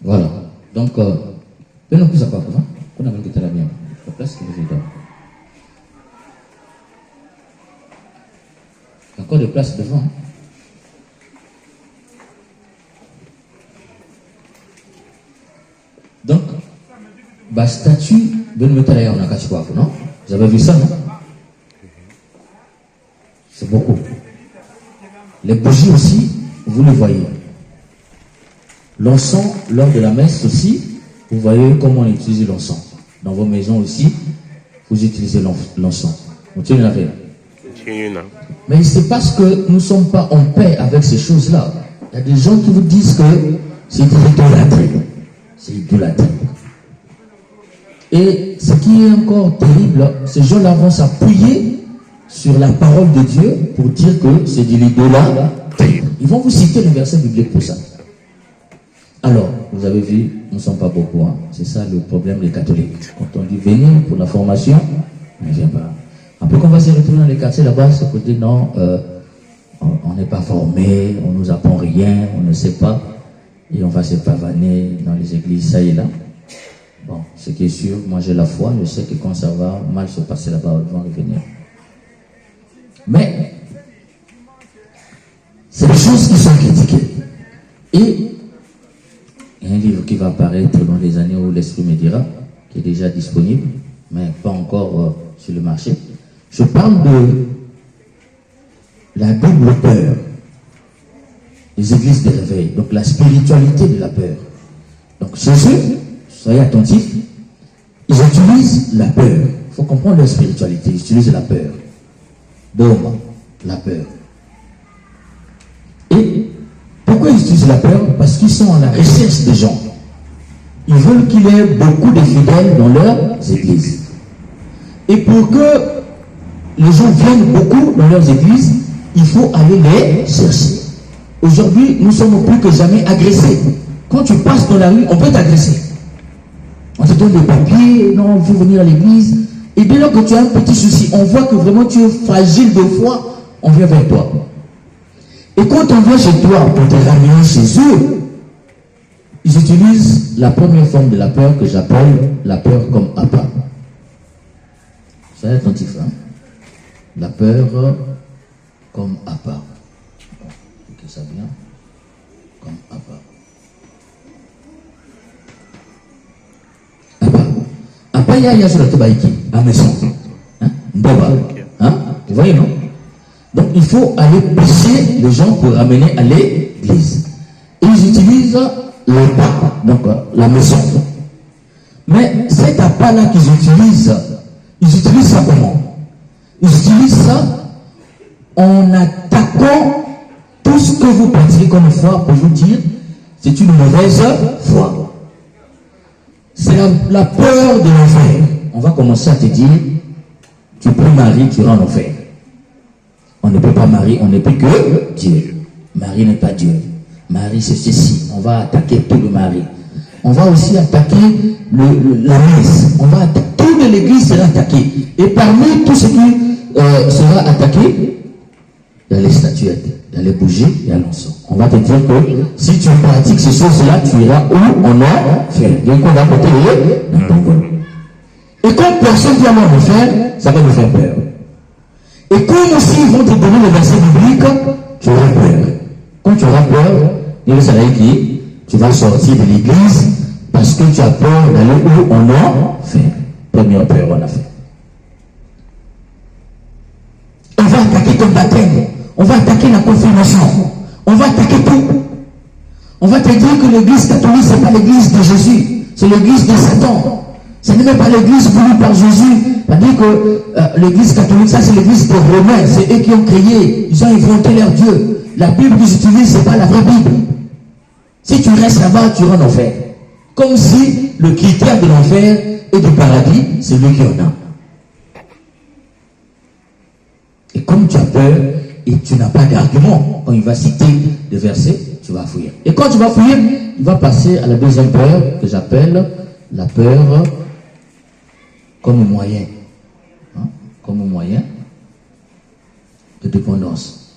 Voilà. Donc, nous plus à quoi, hein? On a même quitté la bien. La place que vous êtes. Encore des places devant. Donc, la statue de Nmetalaïa, on a caché quoi, non? Vous avez vu ça, non? C'est beaucoup. Les bougies aussi, vous les voyez. L'encens, lors de la messe aussi, vous voyez comment on utilise l'encens. Dans vos maisons aussi, vous utilisez l'encens. Vous tenez la veille. Mais c'est parce que nous ne sommes pas en paix avec ces choses-là. Il y a des gens qui vous disent que c'est idolâtrie. C'est idolâtrie. Et ce qui est encore terrible, ces gens-là vont s'appuyer sur la parole de Dieu pour dire que c'est de l'idolâtrie. Ils vont vous citer le verset biblique pour ça. Alors, vous avez vu, nous ne sommes pas beaucoup. Hein. C'est ça le problème des catholiques. Quand on dit venir pour la formation, on ne vient pas. Après qu'on va se retrouver dans les quartiers là-bas, c'est côté non, on n'est pas formé, on ne nous apprend rien, on ne sait pas. Et on va se pavaner dans les églises, ça et là. Bon, ce qui est sûr, moi j'ai la foi, je sais que quand ça va mal se passer là-bas, ils vont revenir. Mais, c'est des choses qui sont critiquées. Et, il y a un livre qui va apparaître dans les années où l'Esprit me dira, qui est déjà disponible, mais pas encore sur le marché. Je parle de la double peur, les églises de réveil, donc la spiritualité de la peur. Donc chez eux, soyez attentifs, ils utilisent la peur. Il faut comprendre leur spiritualité, ils utilisent la peur. Bon, la peur. Et pourquoi ils utilisent la peur? Parce qu'ils sont à la recherche des gens. Ils veulent qu'il y ait beaucoup de fidèles dans leurs églises. Et pour que les gens viennent beaucoup dans leurs églises, il faut aller les chercher. Aujourd'hui, nous sommes plus que jamais agressés. Quand tu passes dans la rue, on peut t'agresser. On te donne des papiers, non, il faut venir à l'église. Et dès lors que tu as un petit souci, on voit que vraiment tu es fragile de foi, on vient vers toi. Et quand on vient chez toi pour te ramener chez eux, ils utilisent la première forme de la peur que j'appelle la peur comme appât. Soyez attentif, hein? La peur comme appât. Bon, que ça vient comme appât. Appât, il y a sur la tabaïki, à maison. Hein? Hein? Vous voyez, non? Donc il faut aller pêcher les gens pour ramener à l'église. Et ils utilisent le pas, donc la maison. Mais cet appât-là qu'ils utilisent ça comment? Ils utilisent ça en attaquant tout ce que vous pratiquez comme foi pour vous dire c'est une mauvaise foi. C'est la peur de l'enfer. On va commencer à te dire tu pries Marie, tu iras en enfer. On ne peut pas marier, on ne peut que Dieu. Marie n'est pas Dieu. Marie c'est ceci. On va attaquer tout le mari. On va aussi attaquer la messe. On va attaquer, toute l'église sera attaquée. Et parmi tout ce qui sera attaqué, il y a les statuettes, il y a les bougies, il y a l'encens. On va te dire que si tu pratiques ces choses-là, tu iras où on a fait. Donc on va porter dans ton corps. Et quand personne vient en enfer, ça va nous faire peur. Et comme aussi ils vont te donner le verset biblique, tu auras peur. Quand tu auras peur, il y a le qui tu vas sortir de l'église parce que tu as peur d'aller où on a fait. Première peur, on a fait. On va attaquer ton baptême. On va attaquer la confirmation. On va attaquer tout. On va te dire que l'église catholique, ce n'est pas l'église de Jésus. C'est l'église de Satan. Ce n'est même pas l'église voulue par Jésus. C'est-à-dire que l'église catholique, ça c'est l'église des Romains. C'est eux qui ont créé. Ils ont inventé leur Dieu. La Bible qu'ils utilisent, ce n'est pas la vraie Bible. Si tu restes là-bas, tu iras en enfer. Comme si le critère de l'enfer et du paradis, c'est lui qui en a. Et comme tu as peur et tu n'as pas d'argument, quand il va citer des versets, tu vas fuir. Et quand tu vas fuir, il va passer à la deuxième peur que j'appelle la peur comme moyen. Hein? Comme moyen de dépendance.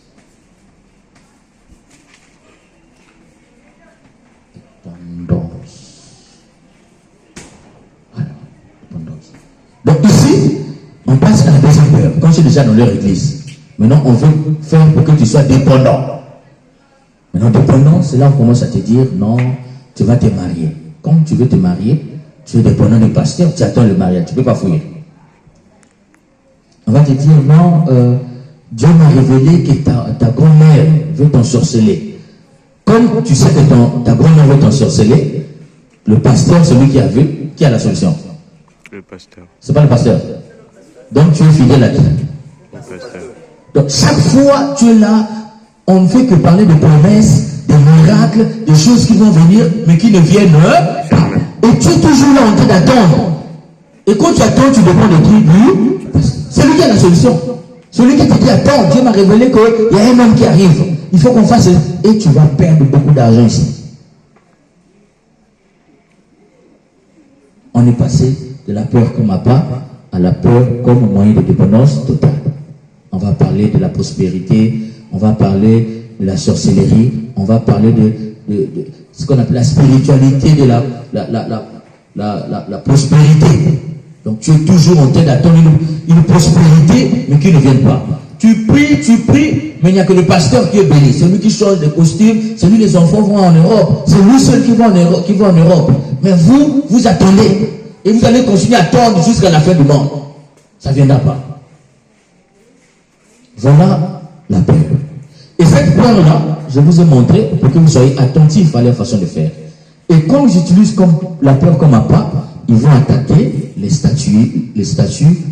Voilà, dépendance. Donc ici, on passe à la deuxième peur. Quand c'est déjà dans leur église, maintenant on veut faire pour que tu sois dépendant. Maintenant, dépendant, c'est là où on commence à te dire, non, tu vas te marier. Comme tu veux te marier, tu es dépendant du pasteur, tu attends le mariage, tu ne peux pas fouiller. On va te dire, non, Dieu m'a révélé que ta grand-mère veut t'ensorceler. Comme tu sais que ta grand-mère veut t'ensorceler, le pasteur, celui qui a vu, qui a la solution? Le pasteur. C'est pas le pasteur. Donc tu es fidèle à qui? Le pasteur. Donc chaque fois tu es là, on ne fait que parler de promesses, de miracles, de choses qui vont venir, mais qui ne viennent pas. Et tu es toujours là en train d'attendre. Et quand tu attends, tu dépends de qui? C'est lui qui a la solution. Celui qui te dit, attends, Dieu m'a révélé qu'il y a un homme qui arrive. Il faut qu'on fasse. Et tu vas perdre beaucoup d'argent ici. On est passé de la peur comme appât à la peur comme moyen de dépendance totale. On va parler de la prospérité, on va parler de la sorcellerie, on va parler de ce qu'on appelle la spiritualité de la prospérité. Donc tu es toujours en train d'attendre une prospérité, mais qui ne vient pas. Tu pries, mais il n'y a que le pasteur qui est béni. C'est lui qui change de costume, c'est lui les enfants vont en Europe, c'est lui seul qui va en Europe. Mais vous attendez. Et vous allez continuer à attendre jusqu'à la fin du monde. Ça ne viendra pas. Voilà la peur. Et cette peur-là, je vous ai montré pour que vous soyez attentifs à leur façon de faire. Et comme j'utilise la peur comme appât, ils vont attaquer les statues,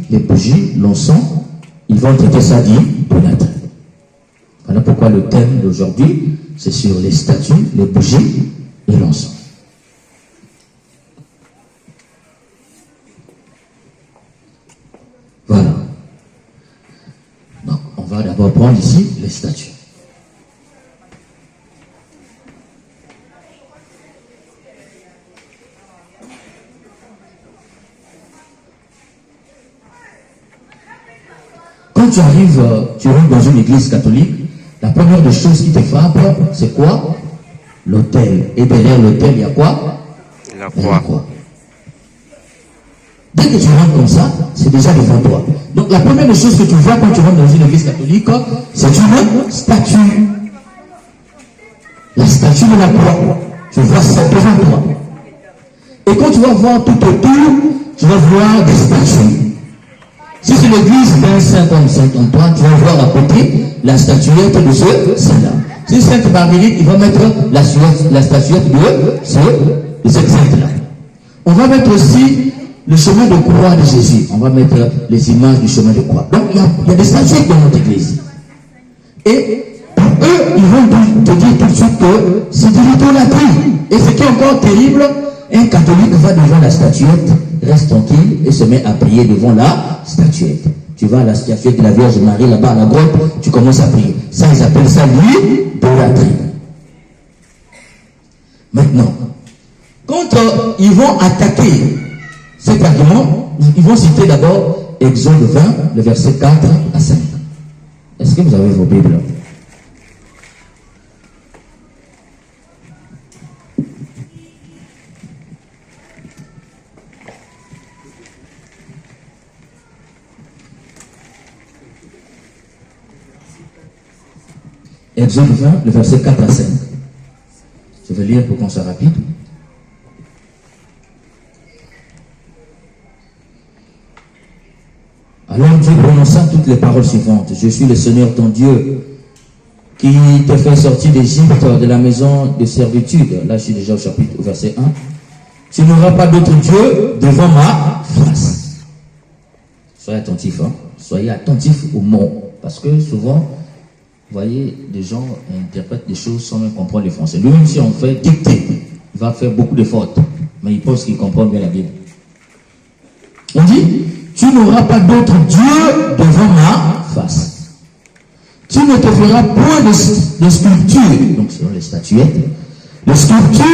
les bougies, l'encens. Ils vont traiter ça d'idolâtrie. Voilà pourquoi le thème d'aujourd'hui, c'est sur les statues, les bougies et l'encens. Voilà. Donc, on va d'abord prendre ici les statues. Quand tu arrives, tu rentres dans une église catholique, la première des choses qui te frappe, c'est quoi? L'autel. Et derrière l'autel, il y a quoi? La croix. Dès que tu rentres comme ça, c'est déjà devant toi. Donc la première des choses que tu vois quand tu rentres dans une église catholique, c'est une statue. La statue de la croix. Tu vois ça devant toi. Et quand tu vas voir tout autour, tu vas voir des statues. Si c'est l'église d'un saint comme Saint-Antoine, tu vas voir à côté la statuette de ce saint-là. Si c'est Sainte Marguerite, il va mettre la statuette de cette sainte-là. On va mettre aussi le chemin de croix de Jésus. On va mettre les images du chemin de croix. Donc il y a des statuettes dans notre église. Et pour eux, ils vont te dire tout de suite que c'est de l'idolâtrie. Et ce qui est encore terrible, un catholique va devant la statuette, reste tranquille et se met à prier devant la statuette. Tu vas à la statuette de la Vierge Marie là-bas à la grotte, tu commences à prier. Ça, ils appellent ça l'idolâtrie. Maintenant, quand ils vont attaquer cet argument, ils vont citer d'abord Exode 20, le verset 4 à 5. Est-ce que vous avez vos Bibles? Exode 20, le verset 4 à 5. Je vais lire pour qu'on soit rapide. Alors Dieu prononça toutes les paroles suivantes. Je suis le Seigneur ton Dieu qui te fait sortir d'Égypte, de la maison de servitude. Là, je suis déjà au verset 1. Tu n'auras pas d'autre Dieu devant ma face. Soyez attentifs, hein? Soyez attentifs au mot. Parce que souvent, vous voyez, des gens interprètent des choses sans même comprendre le français. Lui-même, si on fait dicter, il va faire beaucoup de fautes. Mais il pense qu'il comprend bien la Bible. On dit, tu n'auras pas d'autre Dieu devant ma face. Tu ne te feras point de sculpture, donc selon les statuettes, de sculpture,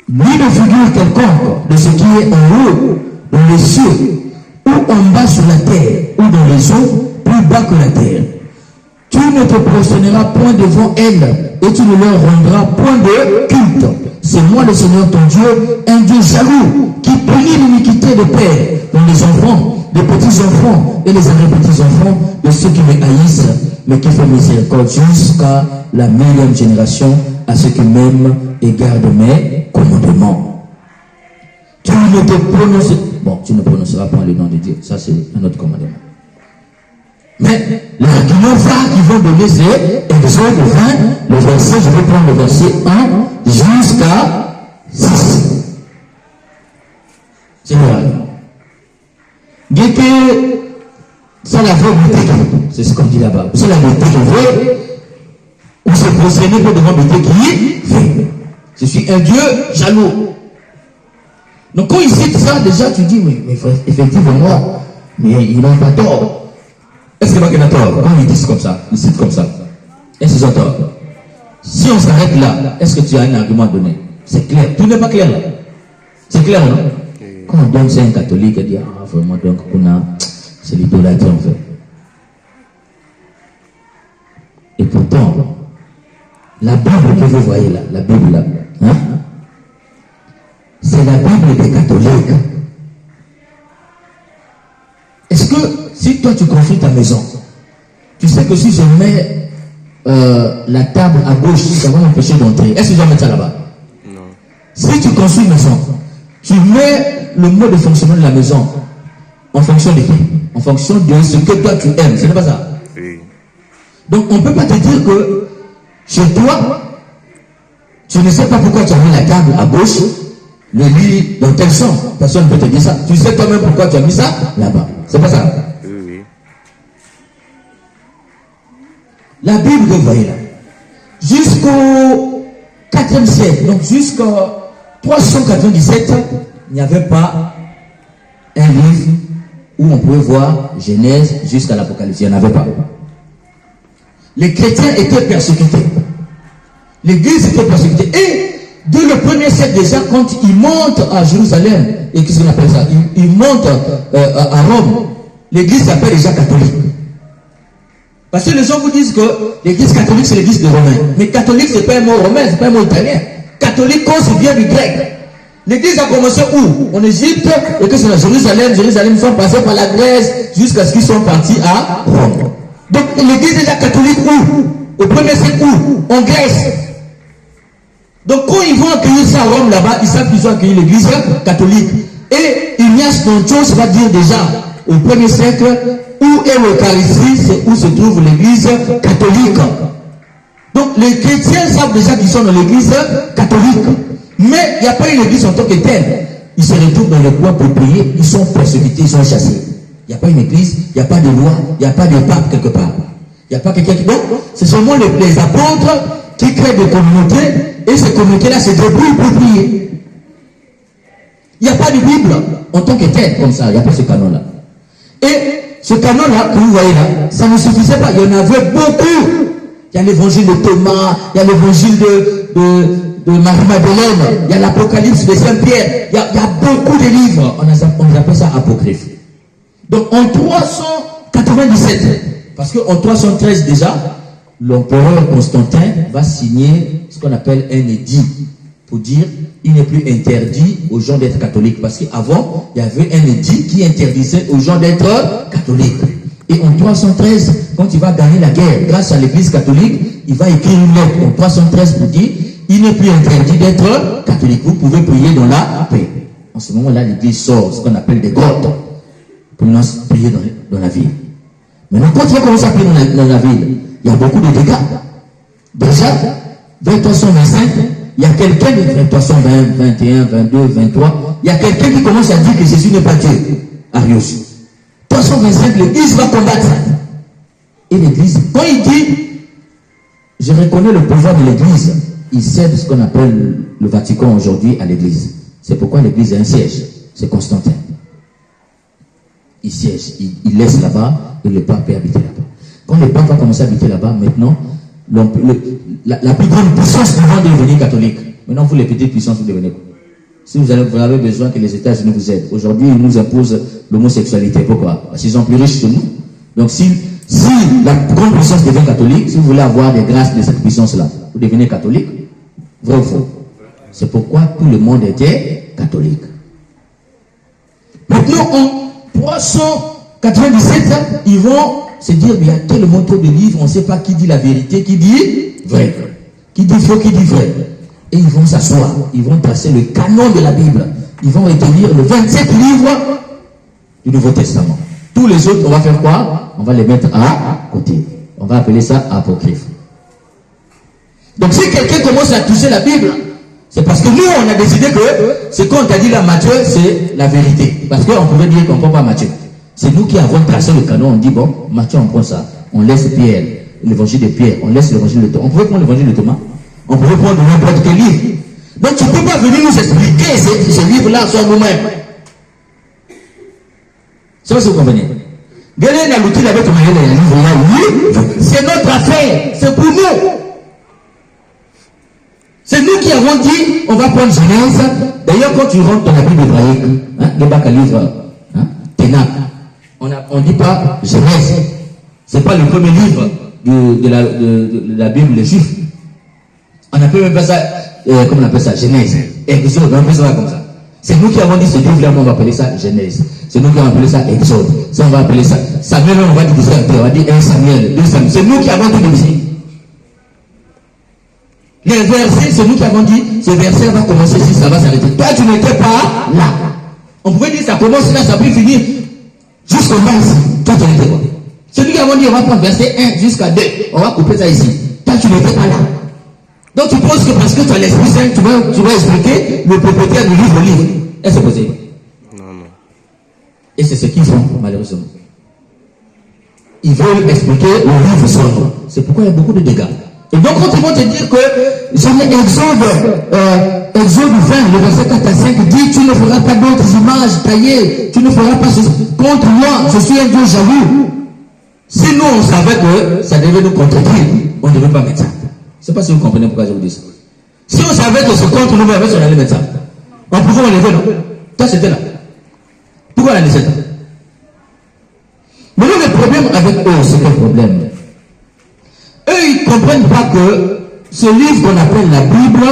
ni de figure quelconque, de ce qui est en haut, dans les cieux, ou en bas sur la terre, ou dans les eaux, plus bas que la terre. Tu ne te prosterneras point devant elles, et tu ne leur rendras point de culte. C'est moi le Seigneur ton Dieu, un Dieu jaloux, qui punit l'iniquité des pères dans les enfants, des petits-enfants et les arrière-petits-enfants de ceux qui me haïssent, mais qui fait miséricorde jusqu'à la millième génération à ceux qui m'aiment et gardent mes commandements. Tu ne prononceras pas le nom de Dieu. Ça, c'est un autre commandement. Mais l'argument phare qu'ils vont donner, c'est Exode 20, le verset, je vais prendre le verset 1 jusqu'à 6. C'est l'argument. Dès que ça la vraie beauté, c'est ce qu'on dit là-bas. C'est la beauté qui veut, ou se prosterner pour devant beauté qui fait. Je suis un Dieu jaloux. Donc quand il cite ça, déjà tu dis, mais effectivement, mais il n'a pas tort. Est-ce qu'il a tort? Quand ils disent comme ça, ils citent comme ça, est-ce qu'ils ont tort? Si on s'arrête là, est-ce que tu as un argument à donner? C'est clair. Tout n'est pas clair là. C'est clair, non? Quand on donne ça à un catholique, il dit, ah vraiment, donc c'est l'idolâtrie en fait. Et pourtant, la Bible que vous voyez là, la Bible là, hein, c'est la Bible des catholiques. Est-ce que si toi tu construis ta maison, tu sais que si je mets la table à gauche, ça va m'empêcher d'entrer. Est-ce que je vais mettre ça là-bas? Non. Si tu construis une maison, tu mets le mode de fonctionnement de la maison en fonction de qui? En fonction de ce que toi tu aimes. Ce n'est pas ça? Oui. Donc on ne peut pas te dire que chez toi, tu ne sais pas pourquoi tu as mis la table à gauche, le lit dans tel sens. Personne ne peut te dire ça. Tu sais toi-même pourquoi tu as mis ça là-bas. C'est pas ça? Oui, oui. La Bible que vous voyez là, jusqu'au 4e siècle, donc jusqu'au 397, il n'y avait pas un livre où on pouvait voir Genèse jusqu'à l'Apocalypse. Il n'y en avait pas. Les chrétiens étaient persécutés. L'Église était persécutée. Et dès le 1er siècle déjà, quand ils montent à Jérusalem, et qu'est-ce qu'on appelle ça? Ils montent à Rome, l'Église s'appelle déjà catholique. Parce que les gens vous disent que l'Église catholique c'est l'Église des Romains. Mais catholique c'est pas un mot romain, c'est pas un mot italien. Catholique, c'est bien du grec. L'Église a commencé où? En Égypte, et que c'est à Jérusalem. Jérusalem, ils sont passés par la Grèce jusqu'à ce qu'ils sont partis à Rome. Donc l'Église est déjà catholique où? Au 1er siècle où? En Grèce. Donc quand ils vont accueillir ça à Rome là-bas, ils savent qu'ils ont accueilli l'Église catholique. Et Ignace Dontios va dire déjà au 1er siècle où est l'Eucharistie, c'est où se trouve l'Église catholique. Donc les chrétiens savent déjà qu'ils sont dans l'Église catholique. Mais il n'y a pas une Église en tant que telle. Ils se retrouvent dans les bois pour prier, ils sont persécutés, ils sont chassés. Il n'y a pas une Église, il n'y a pas de loi, il n'y a pas de pape quelque part. Il n'y a pas quelqu'un qui... Donc, c'est seulement les apôtres qui créent des communautés, et ces communautés-là se débrouillent pour prier. Il n'y a pas de Bible en tant que telle, comme ça, il n'y a pas ce canon-là. Et ce canon-là, que vous voyez là, ça ne suffisait pas, il y en avait beaucoup. Il y a l'évangile de Thomas, il y a l'évangile de Marie-Madeleine, il y a l'Apocalypse de Saint-Pierre, il y a beaucoup de livres, on appelle ça apocryphe. Donc en 397, parce qu'en 313 déjà, l'empereur Constantin va signer ce qu'on appelle un édit pour dire il n'est plus interdit aux gens d'être catholiques. Parce qu'avant, il y avait un édit qui interdisait aux gens d'être catholiques. Et en 313, quand il va gagner la guerre, grâce à l'église catholique, il va écrire une lettre en 313 pour dire il n'est plus interdit d'être catholique. Vous pouvez prier dans la paix. En ce moment-là, l'église sort ce qu'on appelle des grottes pour nous prier dans la ville. Maintenant, quand il va commencer à prier dans la ville, il y a beaucoup de dégâts. Déjà, vers 325, il y a quelqu'un, vers 320, 21, 22, 23, il y a quelqu'un qui commence à dire que Jésus n'est pas Dieu. Arius. 325, l'église va combattre ça. Et l'église, quand il dit, je reconnais le pouvoir de l'église, il cède ce qu'on appelle le Vatican aujourd'hui à l'église. C'est pourquoi l'église a un siège. C'est Constantin. Il siège, il laisse là-bas et le pape peut habiter là-bas. Quand les papes ont commencé à habiter là-bas, maintenant, la plus grande puissance du monde est devenir catholique. Maintenant, vous les petites puissances, vous devenez quoi? Si vous avez besoin que les États-Unis vous aident, aujourd'hui, ils nous imposent l'homosexualité. Pourquoi? Parce qu'ils sont plus riches que nous. Donc, si la grande puissance devient catholique, si vous voulez avoir des grâces de cette puissance-là, vous devenez catholique. Vrai ou faux? C'est pourquoi tout le monde était catholique. Maintenant, en 397, ils vont se dire, il y a tellement trop de livres, on ne sait pas qui dit la vérité, qui dit vrai, qui dit faux, qui dit vrai. Et ils vont s'asseoir, ils vont tracer le canon de la Bible. Ils vont retenir les 27 livres du Nouveau Testament. Tous les autres, on va faire quoi? On va les mettre à côté. On va appeler ça apocryphe. Donc si quelqu'un commence à toucher la Bible, c'est parce que nous, on a décidé que ce qu'on t'a dit là, Matthieu, c'est la vérité. Parce qu'on pouvait dire qu'on ne prend pas Matthieu. C'est nous qui avons tracé le canon, on dit, bon, Matthieu, on prend ça. On laisse Pierre, l'évangile de Pierre, on laisse l'évangile de Thomas. On pouvait prendre l'évangile de Thomas. On pouvait prendre n'importe quel livre. Donc tu ne peux pas venir nous expliquer ce livre-là sur nous-mêmes. C'est pas ce que vous comprenez. C'est notre affaire, c'est pour nous. C'est nous qui avons dit, on va prendre Genèse. D'ailleurs, quand tu rentres dans la Bible hébraïque, le bac à livre, Ténac, on ne dit pas Genèse. Ce n'est pas le premier livre de la Bible des Juifs. On appelle même pas ça, comment on appelle ça, Genèse. Exode, on appelle ça comme ça. C'est nous qui avons dit ce livre-là, on va appeler ça Genèse. C'est nous qui avons appelé ça Exode. Ça, on va appeler ça Samuel, on va dire on va dire 1 Samuel, 2 Samuel. C'est nous qui avons tout divisé. Les versets, c'est nous qui avons dit, ce verset va commencer ici, ça va s'arrêter. Toi, tu n'étais pas là. On pouvait dire, ça commence là, ça peut finir jusqu'au bas ici. Toi, tu n'étais pas. C'est nous qui avons dit, on va prendre verset 1 jusqu'à 2. On va couper ça ici. Toi, tu n'étais pas là. Donc, tu penses que parce que tu as l'Esprit Saint, tu vas expliquer le propriétaire du livre au livre. Est-ce que c'est possible? Non. Et c'est ce qu'ils font, malheureusement. Ils veulent expliquer le livre sans nous. C'est pourquoi il y a beaucoup de dégâts. Et donc, quand ils vont te dire que, Exode 20, le verset 4 à 5 dit, tu ne feras pas d'autres images taillées, tu ne feras pas ceci. Contre moi, je suis un Dieu jaloux. Si nous, on savait que ça devait nous contredire, on ne devait pas mettre ça. Je ne sais pas si vous comprenez pourquoi je vous dis ça. Si on savait que c'est contre nous, on allait mettre ça. On pouvait enlever, non? Toi, c'était là. Pourquoi on a laissé ça? Mais le problème avec eux, c'est quel problème? Eux, ils ne comprennent pas que ce livre qu'on appelle la Bible,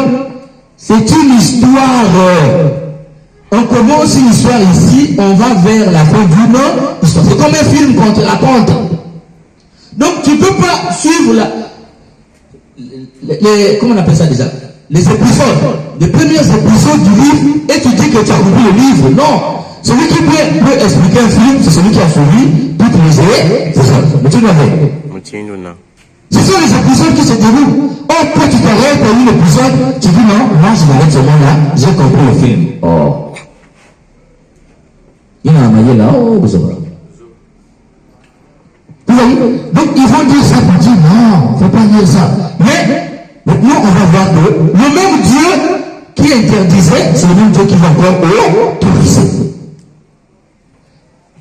c'est une histoire. On commence une histoire ici, on va vers la fin d'une histoire. C'est comme un film qu'on te raconte. Donc tu ne peux pas suivre comment on appelle ça déjà? Les épisodes, les premiers épisodes du livre, et tu dis que tu as compris le livre. Non. Celui qui peut expliquer un film, c'est celui qui a suivi toutes les épisodes. Mais tu l'avais. Ce sont les épisodes qui se déroulent. Oh, quand tu t'arrêtes à un épisode, tu dis non, moi je m'arrête seulement là, j'ai compris le film. Oh. Il y a un maillet là, oh, vous savez. Vous voyez? Donc ils vont dire ça pour dire non, il ne faut pas dire ça. Mais maintenant on va voir que le même Dieu qui interdisait, c'est le même Dieu qui va encore autoriser.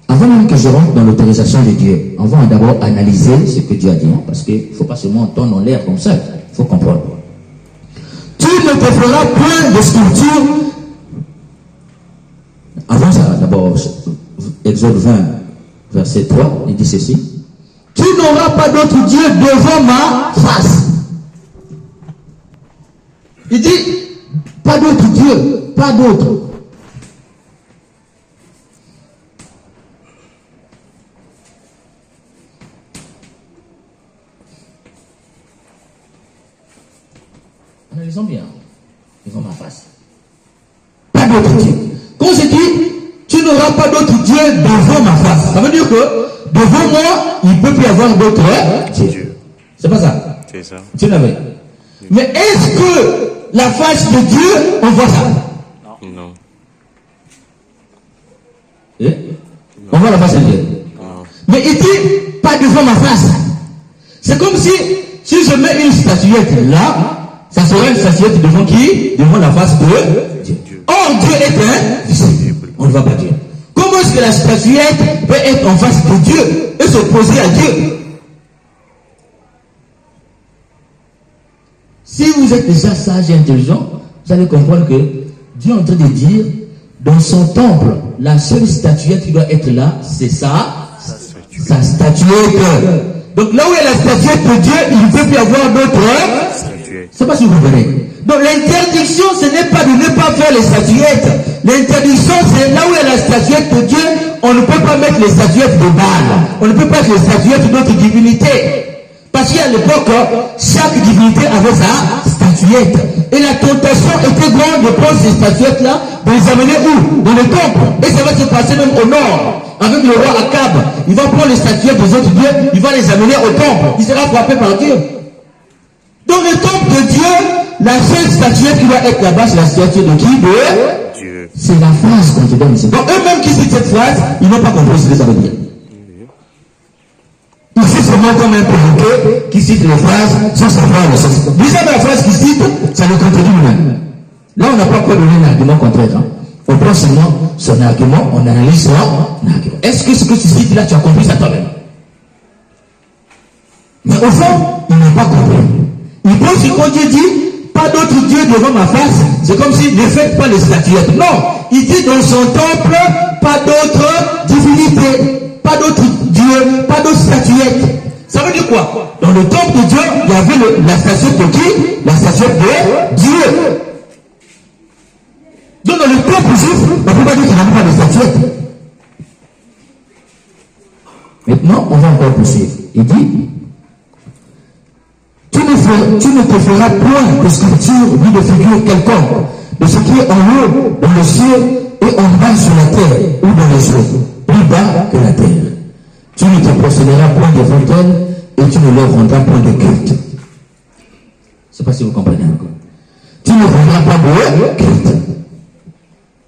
Avant même que je rentre dans l'autorisation de Dieu, on va d'abord analyser ce que Dieu a dit. Parce qu'il ne faut pas seulement entendre en l'air comme ça. Il faut comprendre. Tu ne te feras point de sculpture. Avant ça, d'abord, Exode 20, verset 3, il dit ceci. Tu n'auras pas d'autre Dieu devant ma face. Il dit, pas d'autre Dieu, pas d'autre. Analysons bien. Devant ma face. Pas d'autre Dieu. Quand je dis, tu n'auras pas d'autre Dieu devant ma face, ça veut dire que devant moi, il ne peut plus y avoir d'autre Dieu. C'est pas ça? C'est ça. Tu l'avais. Mais est-ce que la face de Dieu, on voit ça? Non. On voit la face de Dieu. Non. Mais il dit, pas devant ma face. C'est comme si je mets une statuette là, ça serait une statuette devant qui? Devant la face de Dieu. Or, Dieu est invisible. On ne va pas dire. Comment est-ce que la statuette peut être en face de Dieu et s'opposer à Dieu? Si vous êtes déjà sage et intelligent, vous allez comprendre que Dieu est en train de dire, dans son temple, la seule statuette qui doit être là, c'est sa statuette. Donc là où il y a la statuette de Dieu, il ne peut plus y avoir d'autres. Je ne sais pas si vous comprenez. Donc l'interdiction, ce n'est pas de ne pas faire les statuettes. L'interdiction, c'est là où il y a la statuette de Dieu, on ne peut pas mettre les statuettes de Baal. On ne peut pas mettre les statuettes d'autres divinités. Parce qu'à l'époque, chaque divinité avait sa statuette. Et la tentation était grande de prendre ces statuettes-là, de les amener où? Dans le temple. Et ça va se passer même au nord. Avec le roi Akab, il va prendre les statuettes des autres dieux, il va les amener au temple. Il sera frappé par Dieu. Dans le temple de Dieu, la seule statuette qui va être là-bas, c'est la statuette de qui? De Dieu. C'est la phrase qu'on te donne ici. Donc eux-mêmes qui citent cette phrase, ils n'ont pas compris ce que ça veut dire. Ici, c'est moi comme un perroquet qui cite les phrases sans savoir le sens. Déjà, la phrase qu'il cite, ça le contredit lui-même. Là, on n'a pas encore donné un argument contraire. Hein. On prend seulement son argument, on analyse son argument. Est-ce que ce que tu cites là, tu as compris ça toi-même? Mais au fond, il n'a pas compris. Il pense que quand Dieu dit, pas d'autre Dieu devant ma face, c'est comme si ne faites pas les statuettes. Non, il dit dans son temple, pas d'autres divinités. Pas d'autres dieux, pas d'autres statuettes. Ça veut dire quoi? Dans le temple de Dieu, il y avait la statuette de qui? La statuette de Dieu. Donc dans le peuple juif, on ne peut pas dire qu'il n'y a pas de statuette. Maintenant, on va encore poursuivre. Il dit, tu ne te feras point de sculpture ni de figure quelconque de ce qui est en haut, dans le ciel, et en bas sur la terre, ou dans les eaux. Plus bas que la terre. Tu ne te prosterneras point devant elles et tu ne leur rendras point de culte. Je ne sais pas si vous comprenez encore. Tu ne rendras pas de culte.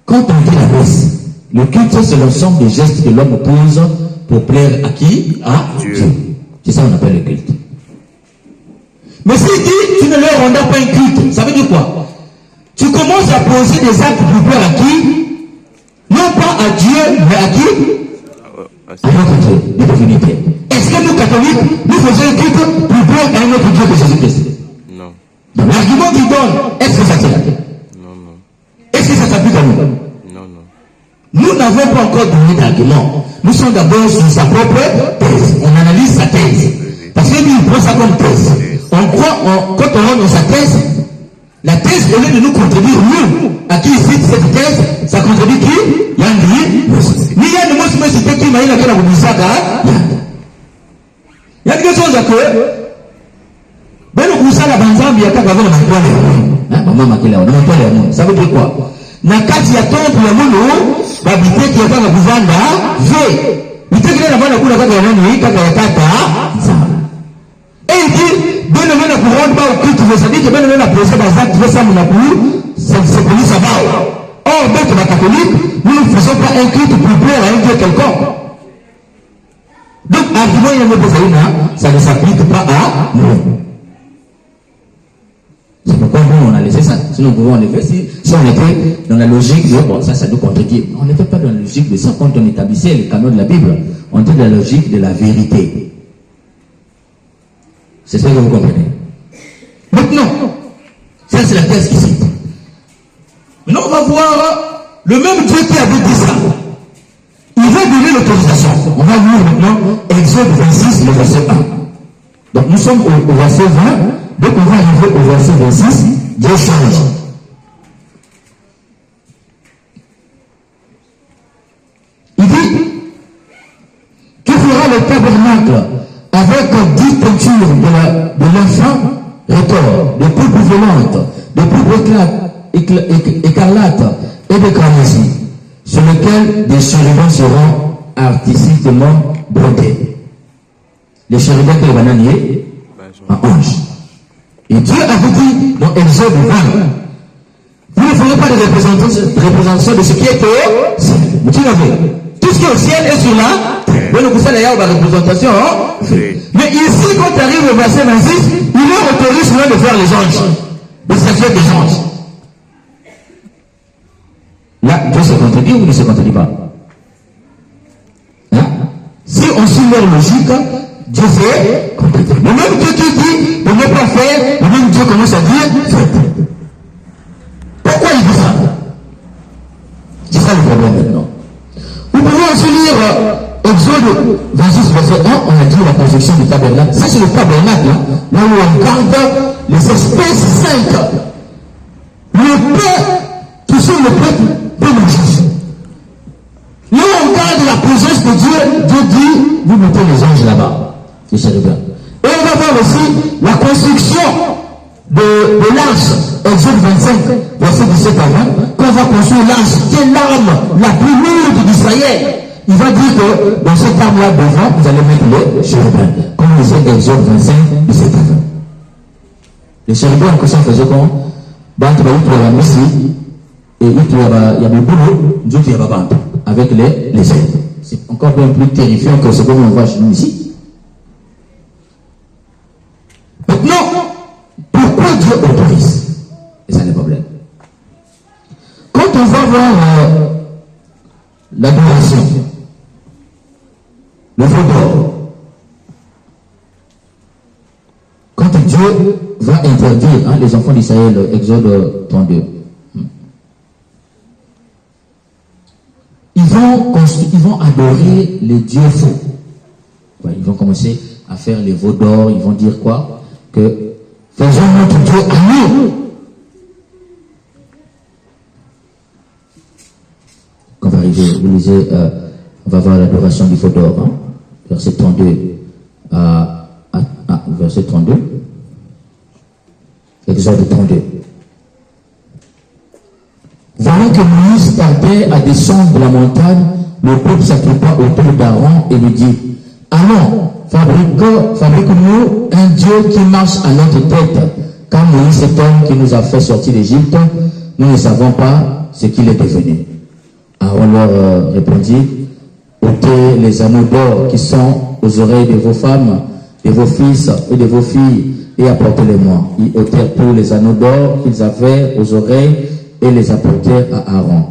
Quand on dit la messe, le culte c'est l'ensemble des gestes que l'homme pose pour plaire à qui? À Dieu. C'est ça qu'on appelle le culte. Mais s'il dit tu ne leur rendras pas un culte, ça veut dire quoi? Tu commences à poser des actes pour plaire à qui? Non pas à Dieu, mais à qui? À notre Dieu, les divinités. Est-ce que nous, catholiques, nous faisons un culte pour plaire à un autre Dieu que Jésus-Christ? Non. Donc l'argument qu'il donne, est-ce que ça tient? Non, non. Est-ce que ça s'applique à nous? Non, non. Nous n'avons pas encore donné d'argument. Nous sommes d'abord sur sa propre thèse. On analyse sa thèse. Parce que lui, il prend ça comme thèse. On croit, quand on rentre dans sa thèse, la thèse, au lieu de nous contredire, nous, à qui il cite cette thèse, ça contredit qui? Yandi. Ni Yandi, moi, je me suis dit, qui m'a dit que la Boussaka, il y a quelque chose à que, ben, le Boussa, la Banzambi, il y a qu'à avoir un emploi de maman, Makela, on a un emploi de monde. Ça veut dire quoi? Nakati ya temple ya mono, babite qui est dans la Bouvanda, V. Il était là-bas, la cour de la Nani, kaka ya tata, et il dit, ben le mène à couronne pas au culte, ça dit que ben le mène à poser dans acte, ça mon appui, c'est pour lui ça va. Or, donc, la catholique, nous ne faisons pas un culte pour plaire à un Dieu quelconque. Donc, argument, il y a un ça ne s'applique pas à nous. C'est pourquoi nous, on a laissé ça. Sinon, nous pouvons enlever si on était dans la logique de, bon, ça nous contredit. On n'était pas dans la logique de ça quand on établissait les canons de la Bible. On était dans la logique de la vérité. C'est ça que vous comprenez. Maintenant, ça c'est la thèse qui cite. Maintenant, on va voir le même Dieu qui avait dit ça. Il va donner l'autorisation. On va voir maintenant Exode 26, le verset 1. Donc nous sommes au verset 20. Donc on va arriver au verset 26. Dieu change. Il dit, que fera le tabernacle avec 10 peintures de l'enfant rétor, de poupes volantes, de poupes écarlates et de carmésie, sur lesquels des chérubins seront artistiquement brodés. Les chérubins que les bananiers en ange. Et Dieu avait dit dans Exode 20, vous ne ferez pas de représentation de ce qui est au ciel. Tout ce qui est au ciel est sur la terre. Donc, vous savez, il y a une représentation. Mais ici, quand tu arrives au verset 26, il leur autorise souvent de faire les anges, de statuer des anges. Là, Dieu se contredit ou ne se contredit pas? Hein? Si on suit leur logique, Dieu se contredit. Le même Dieu qui dit de ne pas faire, le même Dieu Dieu commence à dire faites. Pourquoi il dit ça? C'est ça le problème maintenant. Vous pouvez aussi lire Exode 26, verset 1, on a dit la construction du tabernacle. Ça, c'est le tabernacle, là où on garde les espèces saintes. Le pain qui sont le peuple de Moïse. Là où on garde la présence de Dieu, Dieu dit, vous mettez les anges là-bas, les chérubins. Et on va voir aussi la construction de l'arche, Exode 25, verset 17 à 20, qu'on va construire l'arche, qui est l'arme la plus lourde d'Israël. Il va dire que dans cette arme-là devant, vous allez mettre les chérubins, comme on disait d'Exode 25, 17 à 20. Les chérubins en question faisaient comment? Bante va y la Missi, et il y a le boulot, Dieu qui a Bante, avec les ailes. C'est encore bien plus terrifiant que ce que l'on voit chez nous ici. Maintenant, pourquoi Dieu autorise? Et ça, c'est le problème. Quand on va voir l'adoration, le veau d'or, quand Dieu va interdire les enfants d'Israël, Exode 32, ils vont adorer les dieux faux. Ouais, ils vont commencer à faire les veaux d'or, ils vont dire quoi? Que faisons notre Dieu à nous. Quand on va arriver, vous lisez, on va voir l'adoration du veau d'or, verset 32 verset 32. Exode 32. Voilà que Moïse tardait à descendre de la montagne, le peuple s'attroupa autour d'Aaron et lui dit, allons, fabriquons-nous un Dieu qui marche à notre tête, car Moïse, cet homme qui nous a fait sortir d'Égypte, nous ne savons pas ce qu'il est devenu. Aaron leur répondit, ôtez les anneaux d'or qui sont aux oreilles de vos femmes, de vos fils et de vos filles, et apportez-les-moi. Ils ôtèrent tous les anneaux d'or qu'ils avaient aux oreilles et les apportèrent à Aaron,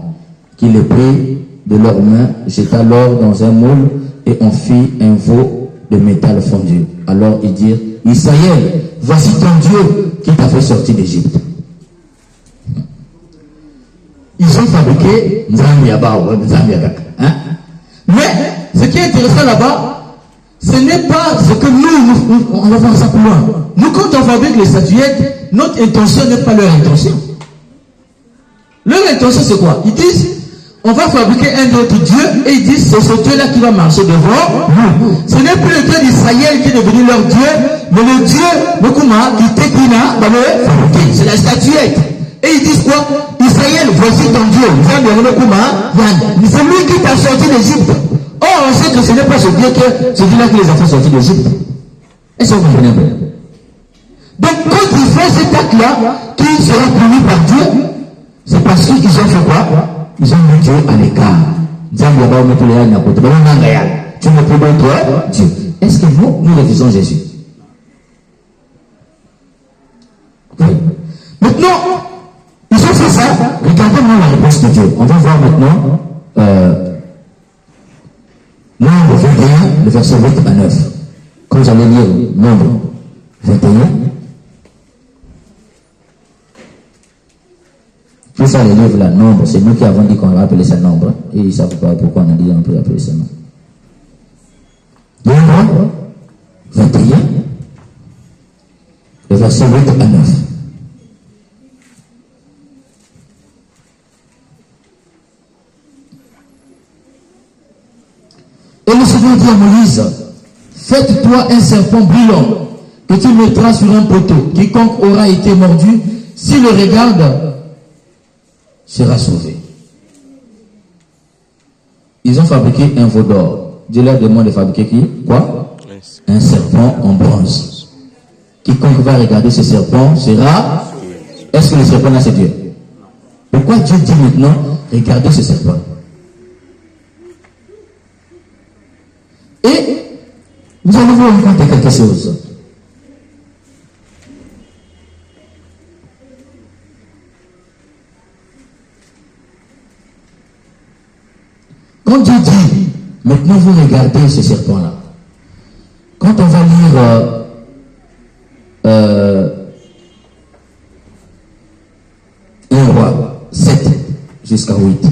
qui les prit de leurs mains, jeta l'or dans un moule et on fit un veau de métal fondu. Alors ils dirent, Israël, voici ton Dieu qui t'a fait sortir d'Égypte. Ils ont fabriqué mais ce qui est intéressant là-bas, ce n'est pas ce que nous, on va voir ça plus loin. Nous, quand on fabrique les statuettes, notre intention n'est pas leur intention. Leur intention, c'est quoi? Ils disent, on va fabriquer un autre Dieu, et ils disent, c'est ce Dieu-là qui va marcher devant nous. Ce n'est plus le Dieu d'Israël qui est devenu leur Dieu, mais le Dieu, Mokuma, qui Tekina, va le fabriquer. C'est la statuette. Et ils disent quoi? Israël, voici ton Dieu. C'est lui qui t'a sorti d'Égypte. Or, on sait que ce n'est pas ce Dieu-là qui les a fait sortir d'Égypte. Est-ce que vous comprenez bien? Donc, quand ils font cet acte-là, qui sera puni par Dieu, c'est parce qu'ils ont fait quoi? Ils ont mis Dieu à l'écart. Tu ne peux pas toi, Dieu. Est-ce que nous refusons Jésus? Oui. Maintenant, ils ont fait ça. Regardez-moi la réponse de Dieu. On va voir maintenant Nombre 21, le verset 8 à 9. Quand vous allez lire Nombre 21, tout ça, les livres là, Nombre, c'est nous qui avons dit qu'on va appeler ça Nombre. Et ils ne savent pas pourquoi on a dit qu'on peut appeler ça Nombre. Nombre 21, le verset 8 à 9. Et le Seigneur dit à Moïse, faites-toi un serpent brûlant que tu mettras sur un poteau. Quiconque aura été mordu, s'il le regarde, sera sauvé. Ils ont fabriqué un veau d'or. Dieu leur demande de fabriquer qui? Quoi? Un serpent en bronze. Quiconque va regarder ce serpent sera... Est-ce que le serpent là c'est Dieu? Pourquoi Dieu dit maintenant, regardez ce serpent? Et vous allez vous rendre compte de quelque chose. Quand Dieu dit, maintenant vous regardez ce serpent-là, quand on va lire quoi? 7 jusqu'à 8.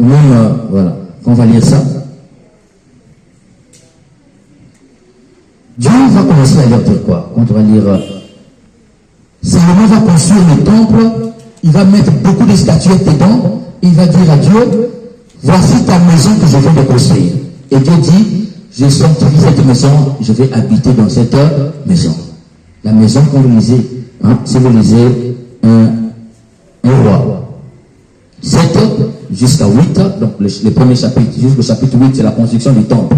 Même, voilà, on va lire ça. Dieu va commencer à lire dire quoi? Quand on va lire, Salomon va construire le temple, il va mettre beaucoup de statuettes dedans, et il va dire à Dieu, voici ta maison que je viens de construire. Et Dieu dit, je sanctifie cette maison, je vais habiter dans cette maison. La maison, quand vous lisez, si vous lisez un roi, 7 jusqu'à 8, donc le premier chapitre, jusqu'au chapitre 8, c'est la construction du temple.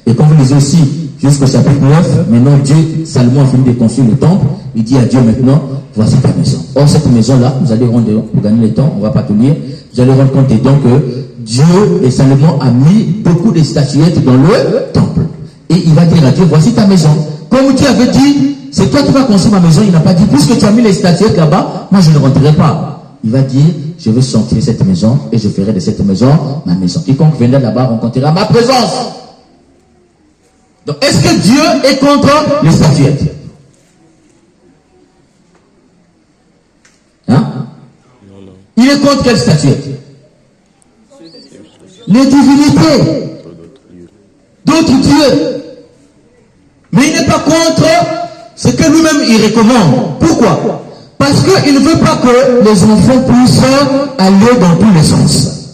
Et quand vous lisez aussi jusqu'au chapitre 9, maintenant Dieu, Salomon a fini de construire le temple, il dit à Dieu maintenant, voici ta maison. Or cette maison-là, vous allez rendre, pour gagner le temps, on ne va pas tout lire, vous allez rendre compte donc que Dieu et Salomon a mis beaucoup de statuettes dans le temple. Et il va dire à Dieu, voici ta maison. Comme Dieu avait dit, c'est toi qui vas construire ma maison, il n'a pas dit, puisque tu as mis les statuettes là-bas, moi je ne rentrerai pas. Il va dire, je veux sanctifier cette maison et je ferai de cette maison ma maison. Quiconque viendra là-bas rencontrera ma présence. Donc, est-ce que Dieu est contre les statuettes? Hein? Il est contre quelle statuette? Les divinités. D'autres dieux. Mais il n'est pas contre ce que lui-même il recommande. Pourquoi? Parce qu'il ne veut pas que les enfants puissent aller dans tous les sens.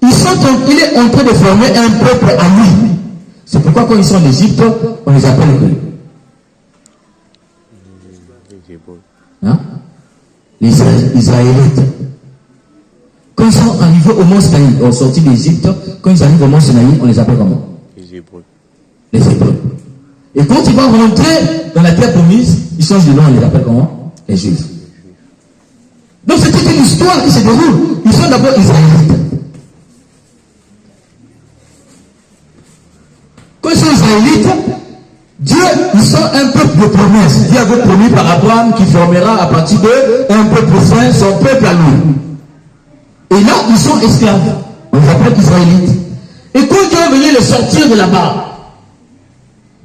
Il est en train de former un peuple à lui. C'est pourquoi quand ils sont en Égypte, on les appelle les Israélites. Quand ils sont arrivés au mont Sinaï, ils sont sortis d'Égypte, quand ils arrivent au mont Sinaï, on les appelle comment? Les Hébreux. Les Hébreux. Et quand ils vont rentrer dans la terre promise, ils changent de nom, on les appelle comment? Les Juifs. Donc c'est toute une histoire qui se déroule. Ils sont d'abord Israélites. Quand ils sont Israélites, Dieu, ils sont un peuple de promesse. Dieu avait promis par Abraham qu'il formera à partir d'eux un peuple saint, son peuple à lui. Et là, ils sont esclaves. On les appelle Israélites. Et quand Dieu va venir les sortir de là-bas,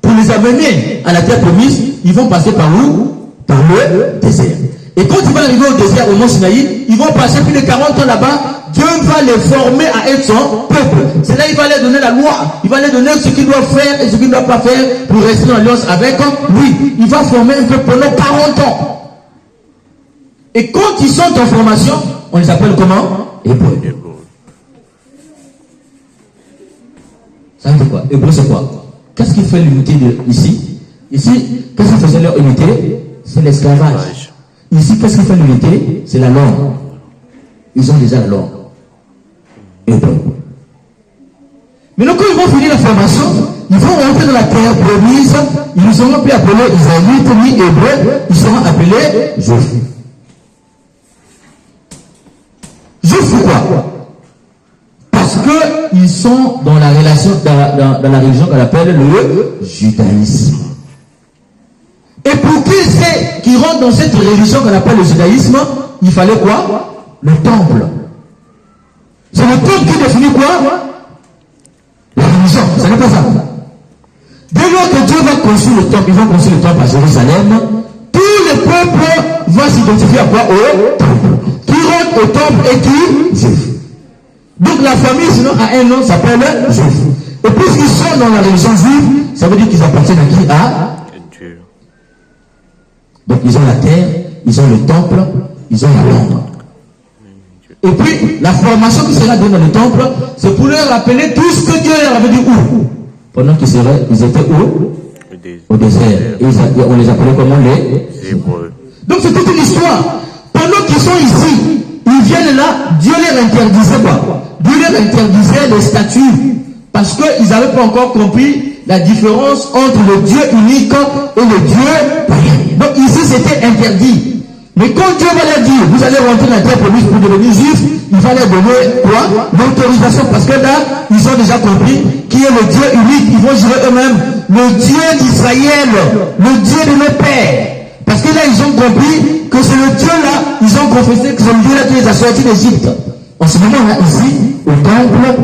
pour les amener à la terre promise, ils vont passer par où? Par le désert. Et quand ils vont arriver au désert, au mont Sinaï, ils vont passer plus de 40 ans là-bas. Dieu va les former à être son peuple. C'est là qu'il va leur donner la loi. Il va leur donner ce qu'ils doivent faire et ce qu'ils ne doivent pas faire pour rester en alliance avec lui. Il va former un peuple pendant 40 ans. Et quand ils sont en formation, on les appelle comment? Hébreux. Ça veut dire quoi? Hébreu, c'est quoi? Qu'est-ce qui fait l'unité ici? Ici, qu'est-ce qui faisait leur unité? C'est l'esclavage. Ici, qu'est-ce qui fait l'unité? C'est la langue. Ils ont déjà la langue. Hébreu. Maintenant, quand ils vont finir la formation, ils vont rentrer dans la terre promise. Ils ne seront plus appelés Israélites ni Hébreux. Ils seront appelés Juifs. Juifs pourquoi? Parce qu'ils sont dans la relation, dans la religion qu'on appelle le judaïsme. Et pour qu'ils rentrent dans cette religion qu'on appelle le judaïsme, il fallait quoi? Le temple. C'est le temple qui définit quoi? La religion. Ce n'est pas ça. Dès lors que Dieu va construire le temple, il va construire le temple à Jérusalem, tout le peuple va s'identifier à quoi? Au temple. Qui rentre au temple est qui? Juif. Donc la famille, sinon, a un nom, s'appelle Juif. Et puisqu'ils sont dans la religion juive, ça veut dire qu'ils appartiennent à qui? À Dieu. Donc ils ont la terre, ils ont le temple, ils ont la langue. Et puis, la formation qui sera donnée dans le temple, c'est pour leur rappeler tout ce que Dieu leur avait dit où? Pendant qu'ils étaient où? Au désert. Et on les appelait comment? Les Hébreux. Donc c'est toute une histoire. Pendant qu'ils sont ici, ils viennent là, Dieu leur interdisait quoi? Dieu leur interdisait les statues. Parce qu'ils n'avaient pas encore compris la différence entre le Dieu unique et le Dieu païen. Donc ici c'était interdit. Mais quand Dieu va leur dire, vous allez rentrer dans la terre promise pour devenir juif, il va leur donner quoi? L'autorisation. Parce que là, ils ont déjà compris qui est le Dieu unique. Ils vont jurer eux-mêmes le Dieu d'Israël, le Dieu de nos pères. Parce que là, ils ont compris que c'est le Dieu là, ils ont confessé que c'est le Dieu là qui les a sortis d'Égypte. En ce moment là, ici, au temple,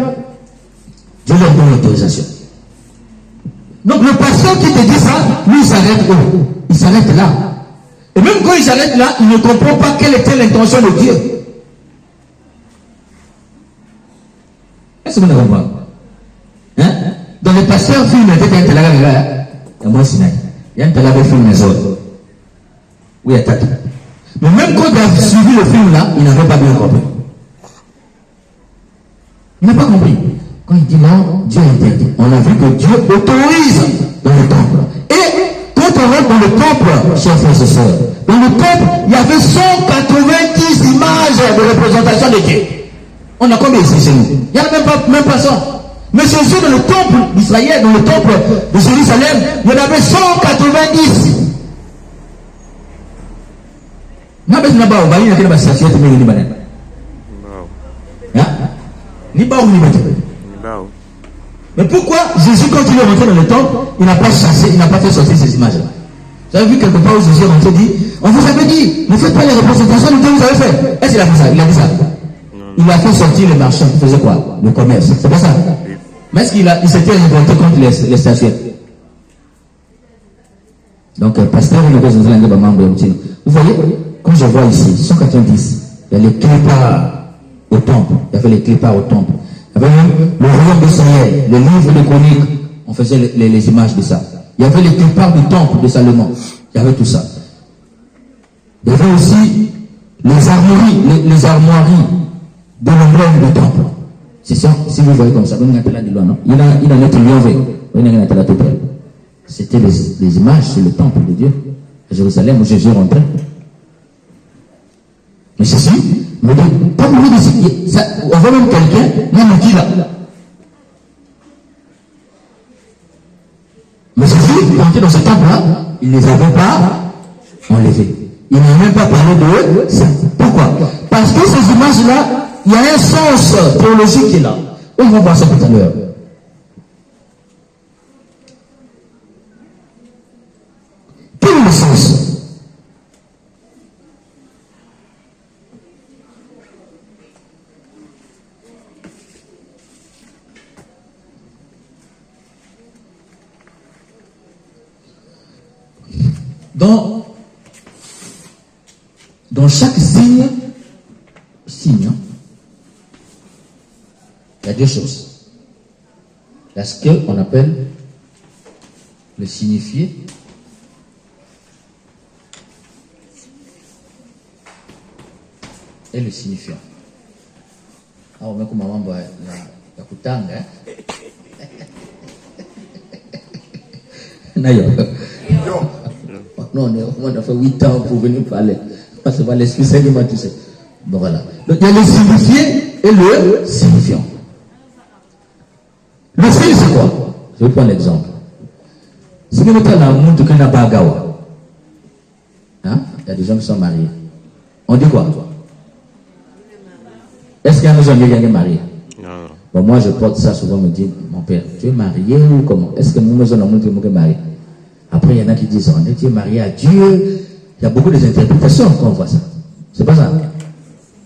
Dieu leur donne l'autorisation. Donc le pasteur qui te dit ça, lui il s'arrête où? Il s'arrête là. Et même quand il s'arrête là, il ne comprend pas quelle était l'intention de Dieu. Est-ce que vous comprenez? Hein? Dans les pasteurs films, il y a un tel il y a moins Sinaï. Il y a un tel film les autres. Oui, il y a tata. Mais même quand il a suivi le film là, il n'avait pas bien compris. Il n'a pas compris. Quand il dit non, Dieu interdit. On a vu que Dieu autorise dans le temple. Et quand on rentre dans le temple, chers frères et sœurs, dans le temple, il y avait 190 images de représentation de Dieu. On a combien ici chez nous? Il n'y en a même pas 100. Mais chez eux, dans le temple d'Israël, dans le temple de Jérusalem, il y en avait 190. Mais pourquoi Jésus, quand il est rentré dans le temple, il n'a pas chassé, il n'a pas fait sortir ces images-là? Vous avez vu quelque part où Jésus est rentré, dit, on vous avait dit, ne faites pas les représentations de Dieu, vous avez fait. Est-ce qu'il a fait ça? Il a dit ça. Il a fait sortir les marchands qui faisaient quoi? Le commerce. C'est pas ça? Mais est-ce qu'il s'était révolté contre les statuettes? Donc, pasteur, vous voyez, quand je vois ici, 190, il y a les clépards au temple. Il y avait les clépards au temple. Il y avait même le royaume d'Israël, le livre de chroniques. On faisait les images de ça. Il y avait les clépards du temple de Salomon. Il y avait tout ça. Il y avait aussi les armoiries, les armoiries de l'emblème du temple. C'est ça, si vous voyez comme ça, il en est lié. C'était les images sur le temple de Dieu à Jérusalem où Jésus rentrait. Mais ceci, me dit, pas vous dire, on voit même quelqu'un, même qui là. Mais Jésus, il rentrait dans ce temple-là, il ne les avait pas enlevés. Il n'a même pas parlé de ça. Pourquoi? Parce que ces images-là, il y a un sens théologique qui est là. On va voir ça tout à l'heure. Quel est le sens? Dans chaque signe, il y a deux choses. Il y a ce qu'on appelle le signifié et le signifiant. Alors, on comment on va la kutanga. Non, on a fait 8 ans pour venir parler. Parce que l'esprit Seigneur m'a tout ça. Bon, voilà. Donc, il y a le signifié et le signifiant. Le signe, c'est quoi? Je vais prendre l'exemple. Si nous mettons la montre que n'a pas gawa, il y a des gens qui sont mariés. On dit quoi? Est-ce qu'il y a des gens qui sont mariés? Non. Bon, moi, je porte ça souvent, me dit, mon père, tu es marié ou comment? Est-ce que nous maison la montre que marié? Après, il y en a qui disent, on est marié à Dieu. Il y a beaucoup d'interprétations quand on voit ça. C'est pas ça.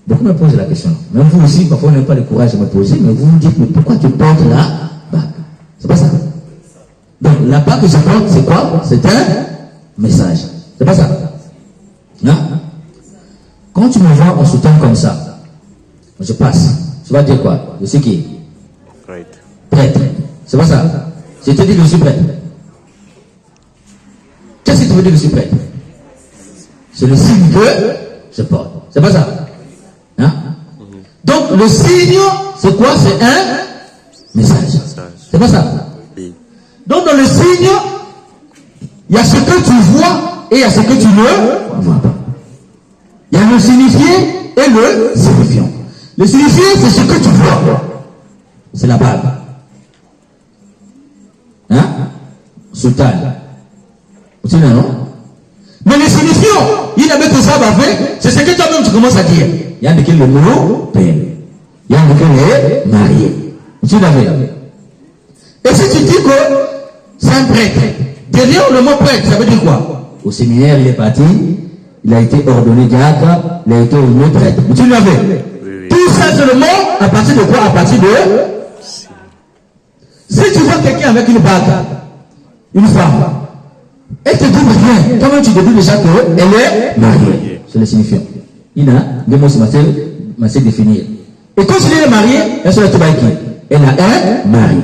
Beaucoup me posent la question. Même vous aussi, parfois, vous n'avez pas le courage de me poser, mais vous me dites, mais pourquoi tu portes la bague? C'est pas ça. Donc, la bague que je porte, c'est quoi? C'est un message. C'est pas ça. Non? Quand tu me vois en soutien comme ça, je passe. Tu vas dire quoi? Je sais qui? Prêtre. Prêtre. C'est pas ça. Je te dis que je suis prêtre. Qu'est-ce que tu veux dire que je suis prêtre? C'est le signe que je porte. C'est pas ça. Hein? Donc, le signe, c'est quoi? C'est un message. C'est pas ça. Donc, dans le signe, il y a ce que tu vois et il y a ce que tu ne vois pas. Il y a le signifié et le signifiant. Le signifié, c'est ce que tu vois. C'est la bague. Hein? Sultan. Vous savez, non? Mais le signifiant, il n'avait que ça à faire, c'est ce que toi-même tu commences à dire. Il y a de quel le mot père. Il y a de quel est marié. Tu l'avais. Et si tu dis que c'est un prêtre, derrière le mot prêtre, ça veut dire quoi? Au séminaire, il est parti, il a été ordonné diacre, il a été ordonné prêtre. Tu l'avais. Oui. Tout ça seulement à partir de quoi? À partir de... Si tu vois quelqu'un avec une bague, une femme, elle te dit rien. Comment tu déduis déjà qu'elle est mariée? C'est le signifiant. Il a deux mots, c'est définir. Et quand elle est mariée, elle a un mari.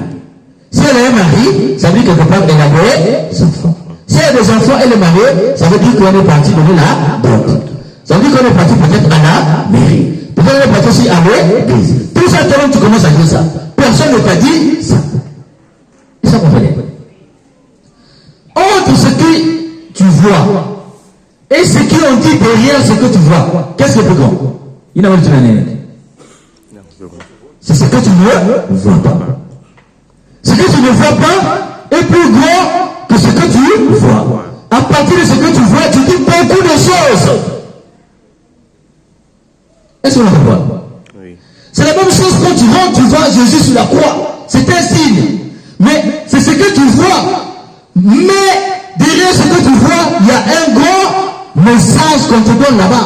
Si elle a un mari, ça veut dire que quelque part elle a des enfants. Si elle a des enfants, elle est mariée, ça veut dire qu'on est parti donner la dot. Ça veut dire qu'on est parti peut-être à la mairie. Peut-être qu'on est parti aussi à l'église. Tout ça, tu commences à dire ça. Personne ne t'a dit ça. Et ça qu'on fait. Entre ce que tu vois et ce qui ont dit derrière ce que tu vois, qu'est-ce qui est plus grand? Il n'a pas dit c'est ce que tu ne vois pas. Ce que tu ne vois pas est plus grand que ce que tu vois. À partir de ce que tu vois, tu dis beaucoup de choses. Est-ce qu'on le voit? Oui. C'est la même chose quand tu rentres, tu vois Jésus sur la croix. C'est un signe. Mais c'est ce que tu vois. Mais derrière ce que tu vois, il y a un grand message qu'on te donne là-bas.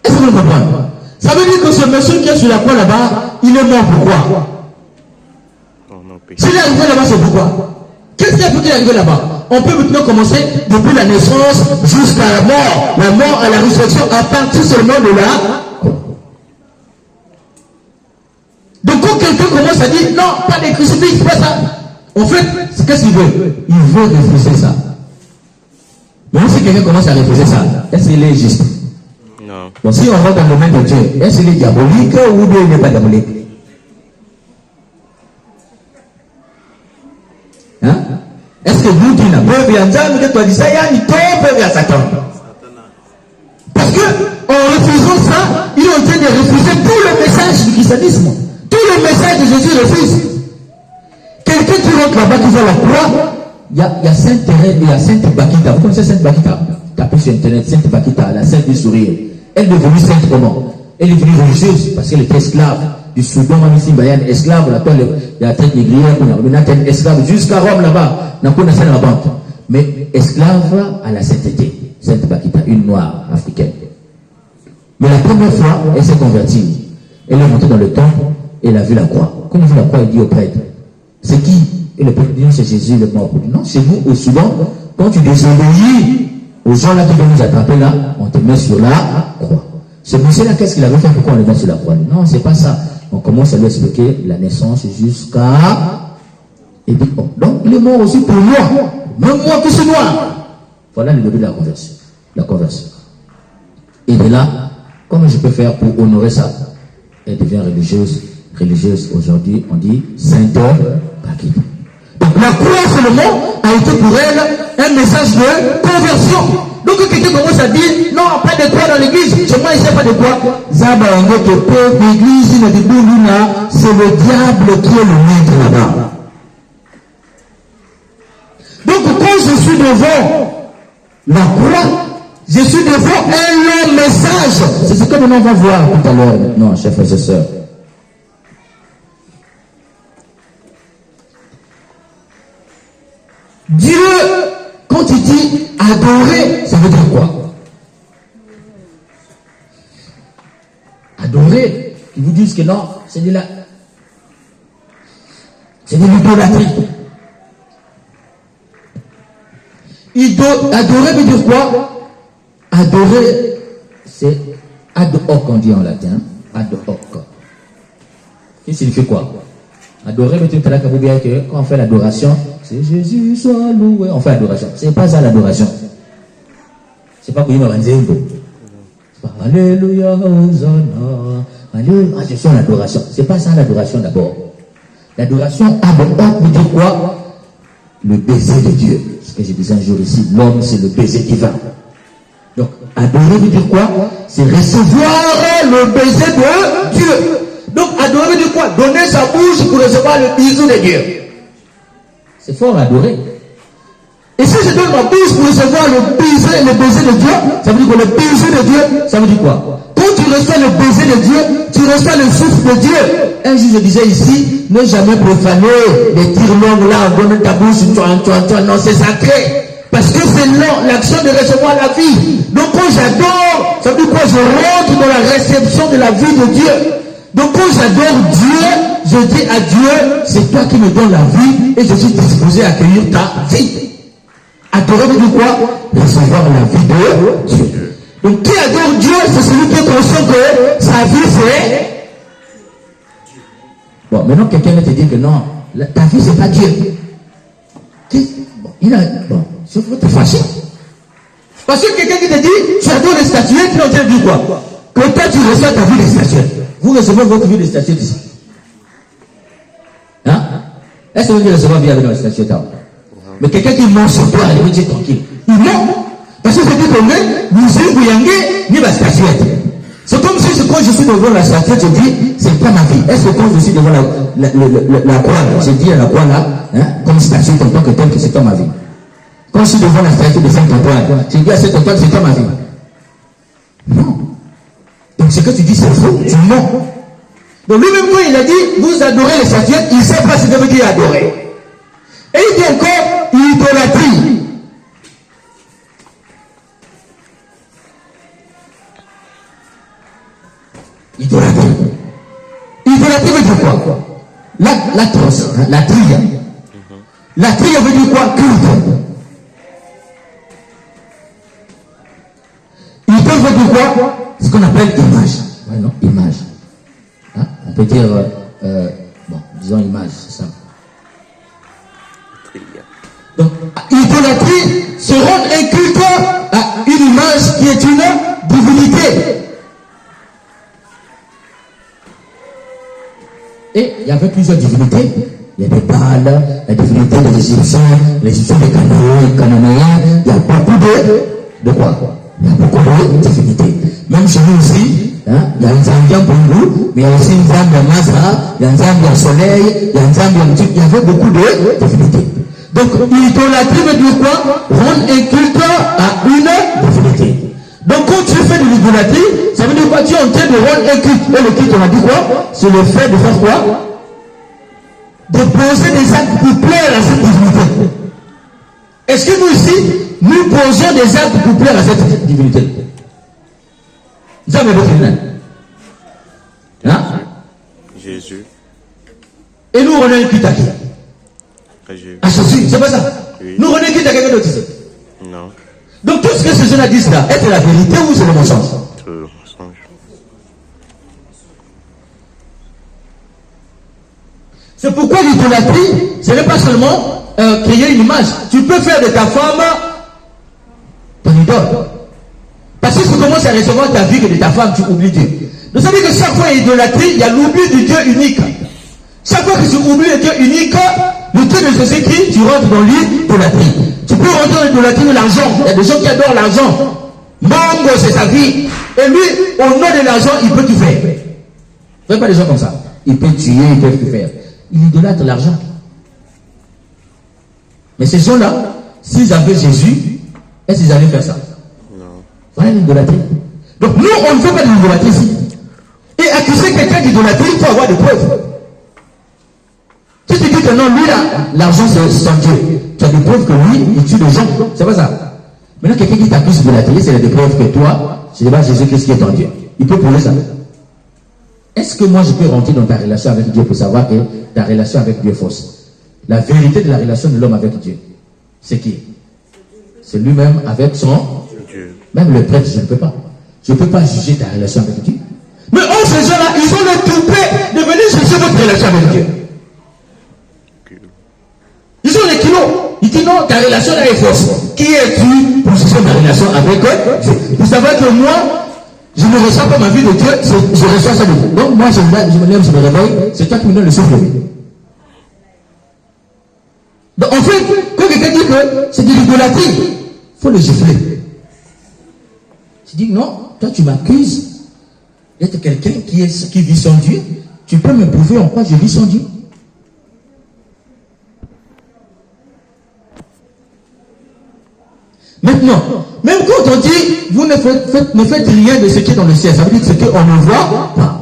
Est-ce que vous comprenez? Ça veut dire que ce monsieur qui est sur la croix là-bas, il est mort pourquoi? S'il est arrivé là-bas, c'est pourquoi? Qu'est-ce qui a pu qu'il est arrivé là-bas? On peut maintenant commencer depuis la naissance jusqu'à la mort à la résurrection, à partir seulement de là. Donc quand quelqu'un commence à dire non, pas de crucifix, pas ça. En fait, qu'est-ce qu'il veut? Il veut refuser ça. Mais si quelqu'un commence à refuser ça, est-ce qu'il est juste? Non. Donc si on rentre dans le domaine de Dieu, est-ce qu'il est diabolique ou bien il n'est pas diabolique? Hein? Est-ce que nous qui n'avons pas vu un diable, que toi dis ça, il y a une tombe à Satan? Parce que en refusant ça, ils ont en train de refuser tout le message du christianisme. Tout le message de Jésus refuse. Quelqu'un qui rentre là-bas, qui va la croix, il y a Sainte Thérèse et il y a Sainte Bakita. Vous connaissez Sainte Bakita? Tapez sur internet, Sainte Bakita, la Sainte du sourire. Elle est devenue sainte comment? Elle est devenue religieuse parce qu'elle était esclave du Soudan, même si elle est esclave, la tête négrière, elle est esclave jusqu'à Rome là-bas, mais esclave à la sainteté. Sainte Bakita, une noire africaine. Mais la première fois, elle s'est convertie. Elle est montée dans le temple et elle a vu la croix. Quand elle a vu la croix, elle dit au prêtre, c'est qui? Et le prêtre dit, c'est Jésus, le mort. Non, c'est vous au Soudan. Quand tu désobéis aux gens là qui viennent nous attraper là, on te met sur la croix. Ce monsieur-là, qu'est-ce qu'il avait fait? Pourquoi on le met sur la croix? Non, c'est pas ça. On commence à lui expliquer la naissance jusqu'à... Et puis, bon, donc il est mort aussi pour moi. Même moi qui suis noir. Voilà le début de la conversion. La conversion. Et de là, comment je peux faire pour honorer ça? Elle devient religieuse. Religieuse aujourd'hui, on dit Sainte Bakita. Donc la croix seulement a été pour elle un message de conversion. Donc quand quelqu'un commence à dire non, pas de croix dans l'église, chez moi il n'y a pas de croix. C'est le diable qui est le maître là-bas. Donc quand je suis devant la croix, je suis devant un long message. C'est ce que nous on va voir tout à l'heure maintenant, chers frères et sœurs. Dieu, quand il dit adorer, ça veut dire quoi? Adorer, ils vous disent que non, c'est de l'idolâtrie. Adorer veut dire quoi? Adorer, c'est ad hoc, on dit en latin. Ad hoc. Il signifie quoi? Adorer veut dire que quand on fait l'adoration, c'est Jésus soit loué. On fait l'adoration. C'est pas ça l'adoration. C'est pas Kouima Banzembo. C'est pas Alléluia, Hosanna. Alléluia. C'est ça l'adoration. C'est pas ça l'adoration d'abord. L'adoration ad hoc veut dire quoi? Le baiser de Dieu. Ce que je disais un jour ici, l'homme c'est le baiser divin. Donc, adorer veut dire quoi? C'est recevoir le baiser de Dieu. Donc, adorer veut dire quoi? Donner sa bouche pour recevoir le bisou de Dieu. C'est fort adorer. Et si je donne ma bouche pour recevoir le baiser de Dieu, ça veut dire que le baiser de Dieu, ça veut dire quoi? Quand tu reçois le baiser de Dieu, tu reçois le souffle de Dieu. Un jour, je disais ici, ne jamais profaner les tire-longues là, on donne ta bouche, non, c'est sacré. Parce que c'est l'action de recevoir la vie. Donc quand j'adore, ça veut dire quoi? Je rentre dans la réception de la vie de Dieu. Donc quand j'adore Dieu, je dis à Dieu, c'est toi qui me donnes la vie et je suis disposé à accueillir ta vie. Adorer veut dire quoi? Recevoir la vie de Dieu. Donc qui adore Dieu, c'est celui qui est conscient que sa vie c'est... Bon, maintenant quelqu'un va te dire que non, ta vie c'est pas Dieu. Bon, je veux te fâcher. Parce que quelqu'un qui te dit, tu adores les statuettes, tu entends dire quoi? Que toi tu reçois ta vie des statuettes. Vous recevez votre vie des statuettes ici. Hein? Est-ce que vous recevez la vie avec les statuettes? Mais quelqu'un qui ment sur toi, il veut dire tranquille. Il ment. Parce que c'est dit que nous sommes ni la statuette. C'est comme si quand je suis devant la statuette, je dis, c'est pas ma vie. Est-ce que quand je suis devant la croix, je dis à la croix là, hein, comme statuette en tant que tel, que c'est pas ma vie. Quand je suis devant la statue de Saint-Antoine, je dis à Saint-Antoine, c'est pas ma vie. Non. Donc ce que tu dis, c'est faux, tu mens. Donc lui-même, quand il a dit, vous adorez les statuettes, il ne sait pas ce que veut dire adorer. Et il dit encore, idolâtrie. Idolâtrie. Idolâtrie veut dire quoi? L'atros, la tria. La tria veut dire quoi? Culte. Idole veut dire quoi? Ce qu'on appelle image. Ouais, non, image. Hein? On peut dire, bon, disons image, c'est ça. Donc, idolâtrie, se rendre un culte à une image qui est une divinité. Et il y avait plusieurs divinités. Il y a des Baals, la divinité des Égyptiens, les Égyptiens des Cananéens. Il y a beaucoup de quoi? Il y a beaucoup de divinités. Même chez nous aussi, hein, il y a une Zambia pour nous, mais il y a aussi une Zambia Mazra, il y a une Zambia Soleil, il y a une Zambia Moutique. Il y avait beaucoup de divinités. Donc, l'idolâtrie veut dire quoi? Rendre un culte à une divinité. Donc, quand tu fais de l'idolâtrie, ça veut dire quoi? Tu es en train de rendre un culte. Et le culte, on a dit quoi? C'est le fait de faire quoi? De poser des actes pour plaire à cette divinité. Est-ce que nous ici, nous posons des actes pour plaire à cette divinité? Jamais votre nom. Hein? Jésus. Et nous rendons un culte à qui? À Jésus, c'est pas ça? Oui. Nous rendons un culte à quelqu'un d'autre ici? Non. Donc tout ce que ces gens disent là, est-ce la vérité ou c'est le mensonge? C'est le mensonge. C'est pourquoi l'idolâtrie, ce n'est pas seulement créer une image. Tu peux faire de ta femme ton idole. Parce que si tu commences à recevoir ta vie que de ta femme, tu oublies Dieu. Donc ça veut dire que chaque fois il y a idolâtrie, il y a l'oubli du Dieu unique. Chaque fois que tu oublies le Dieu unique, le Dieu de Jésus-Christ, tu rentres dans l'idolâtrie. Tu peux rentrer dans l'idolâtrie de l'argent. Il y a des gens qui adorent l'argent. Mango, c'est sa vie. Et lui, au nom de l'argent, il peut tout faire. Vous ne pas des gens comme ça. Il peut tuer, il peut tout faire. Il idolâtre l'argent. Mais ces gens-là, s'ils avaient Jésus, est-ce qu'ils allaient faire ça? Non. Voilà l'idolâtrie. Donc nous, on ne fait pas de l'idolâtrie ici. Et accuser quelqu'un d'idolâtrie, il faut avoir des preuves. Si tu dis que non, lui là, l'argent c'est son Dieu, tu as des preuves que lui, il tue les gens. C'est pas ça. Maintenant, quelqu'un qui t'accuse d'idolâtrie, c'est des preuves que toi, c'est pas Jésus-Christ qui est ton Dieu. Il peut prouver ça. Est-ce que moi je peux rentrer dans ta relation avec Dieu pour savoir que ta relation avec Dieu est fausse? La vérité de la relation de l'homme avec Dieu, c'est qui? C'est lui-même avec son Dieu. Même le prêtre, je ne peux pas. Je ne peux pas juger ta relation avec Dieu. Mais ces gens-là, ils ont le toupet de venir juger votre relation avec Dieu. Ils ont les kilos. Ils disent non, ta relation là est fausse. Qui es-tu pour juger ma relation avec Dieu? Vous savez que moi, je ne reçois pas ma vie de Dieu, je reçois ça de Dieu. Donc moi, je me lève, je me réveille, c'est toi qui me donne le souffle de vie. Donc en fait, quand quelqu'un dit que c'est de l'idolâtrie, il faut le gifler. Tu dis non, toi tu m'accuses d'être quelqu'un qui vit sans Dieu. Tu peux me prouver en quoi je vis sans Dieu? Maintenant, même quand on dit vous ne faites rien de ce qui est dans le ciel, ça veut dire ce qu'on ne voit pas.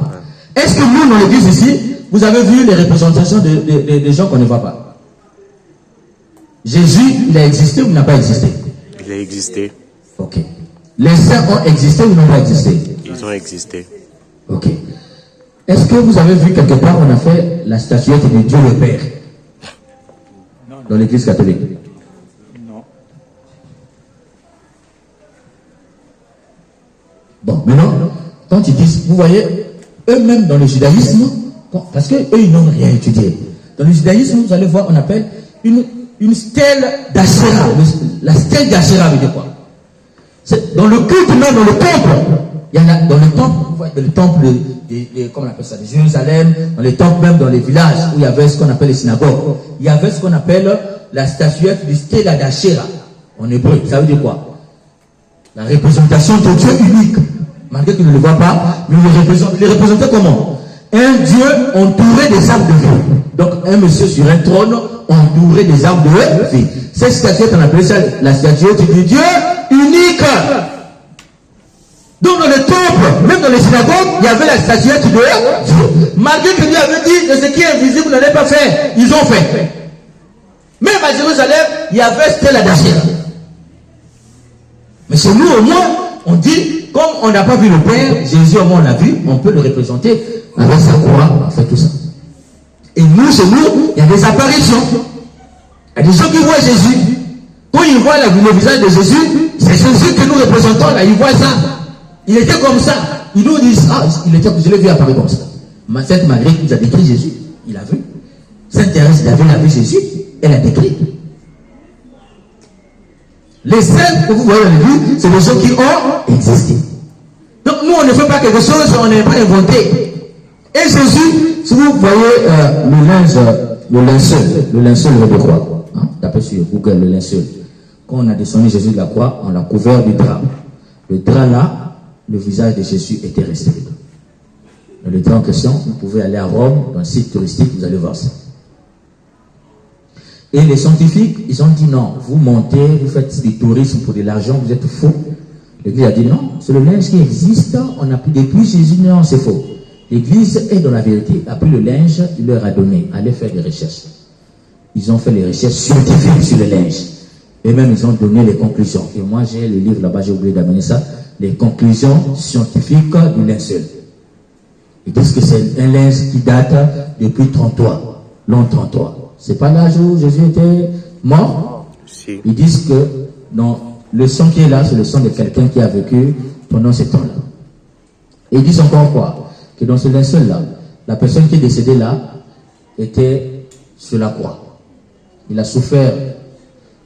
Est-ce que nous, dans l'église ici, vous avez vu les représentations des gens qu'on ne voit pas? Jésus, il a existé ou il n'a pas existé? Il a existé. Ok. Les saints ont existé ou n'ont pas existé? Ils ont existé. Ok. Est-ce que vous avez vu quelque part, on a fait la statuette de Dieu le Père dans l'église catholique? Non. Bon, maintenant, quand ils disent, vous voyez, eux-mêmes dans le judaïsme, parce qu'eux, ils n'ont rien étudié. Dans le judaïsme, vous allez voir, on appelle une stèle d'Achéra. La stèle d'Achéra veut dire quoi? Dans le culte, même dans le temple, il y en a dans le temple, vous voyez, le temple comment on appelle ça, de Jérusalem, dans les temples, même dans les villages où il y avait ce qu'on appelle les synagogues, il y avait ce qu'on appelle la statuette du stèle d'Achéra en hébreu. Ça veut dire quoi? La représentation de Dieu unique. Malgré qu'il ne le voit pas, mais il est représenté comment? Un Dieu entouré des arbres de vie. Donc un monsieur sur un trône entouré des arbres de vie. Cette statuette, on appelle ça la statuette du Dieu unique. Donc dans le temple, même dans les synagogues, il y avait la statuette de Dieu. Malgré que Dieu avait dit de ce qui est invisible, vous n'allez pas faire, ils ont fait. Même à Jérusalem, il y avait stèle d'Achéra. Mais chez nous, au moins, on dit, comme on n'a pas vu le Père, Jésus au moins on l'a vu, on peut le représenter avec sa croix, en fait tout ça. Et nous, chez nous, il y a des apparitions. Il y a des gens qui voient Jésus. Quand ils voient le visage de Jésus, c'est Jésus que nous représentons là, ils voient ça. Il était comme ça. Ils nous disent, ah, je l'ai vu apparaître comme ça. Sainte Marguerite nous a décrit Jésus. Il a vu. Sainte Thérèse d'Avila a vu Jésus. Elle a décrit. Les saints que vous voyez dans l'église, c'est des gens qui ont existé. Donc nous, on ne fait pas quelque chose, on n'est pas inventé. Et Jésus, si vous voyez le linceul de croix, hein, tapez sur Google le linceul. Quand on a descendu Jésus de la croix, on l'a couvert du drap. Le drap là, le visage de Jésus était resté. Dans le drap en question, vous pouvez aller à Rome, dans un site touristique, vous allez voir ça. Et les scientifiques, ils ont dit non, vous montez, vous faites du tourisme pour de l'argent, vous êtes faux. L'Église a dit non, c'est le linge qui existe, on a pris depuis Jésus, non, c'est faux. L'Église est dans la vérité, a pris le linge, il leur a donné, allez faire des recherches. Ils ont fait les recherches scientifiques sur le linge. Et même ils ont donné les conclusions. Et moi j'ai le livre là-bas, j'ai oublié d'amener ça, les conclusions scientifiques du linceul. Ils disent que c'est un linge qui date depuis 33, l'an 33. C'est pas l'âge où Jésus était mort. Si. Ils disent que non, le sang qui est là, c'est le sang de quelqu'un qui a vécu pendant ce temps-là. Et ils disent encore quoi? Que dans ce linceul-là, la personne qui est décédée là était sur la croix. Il a souffert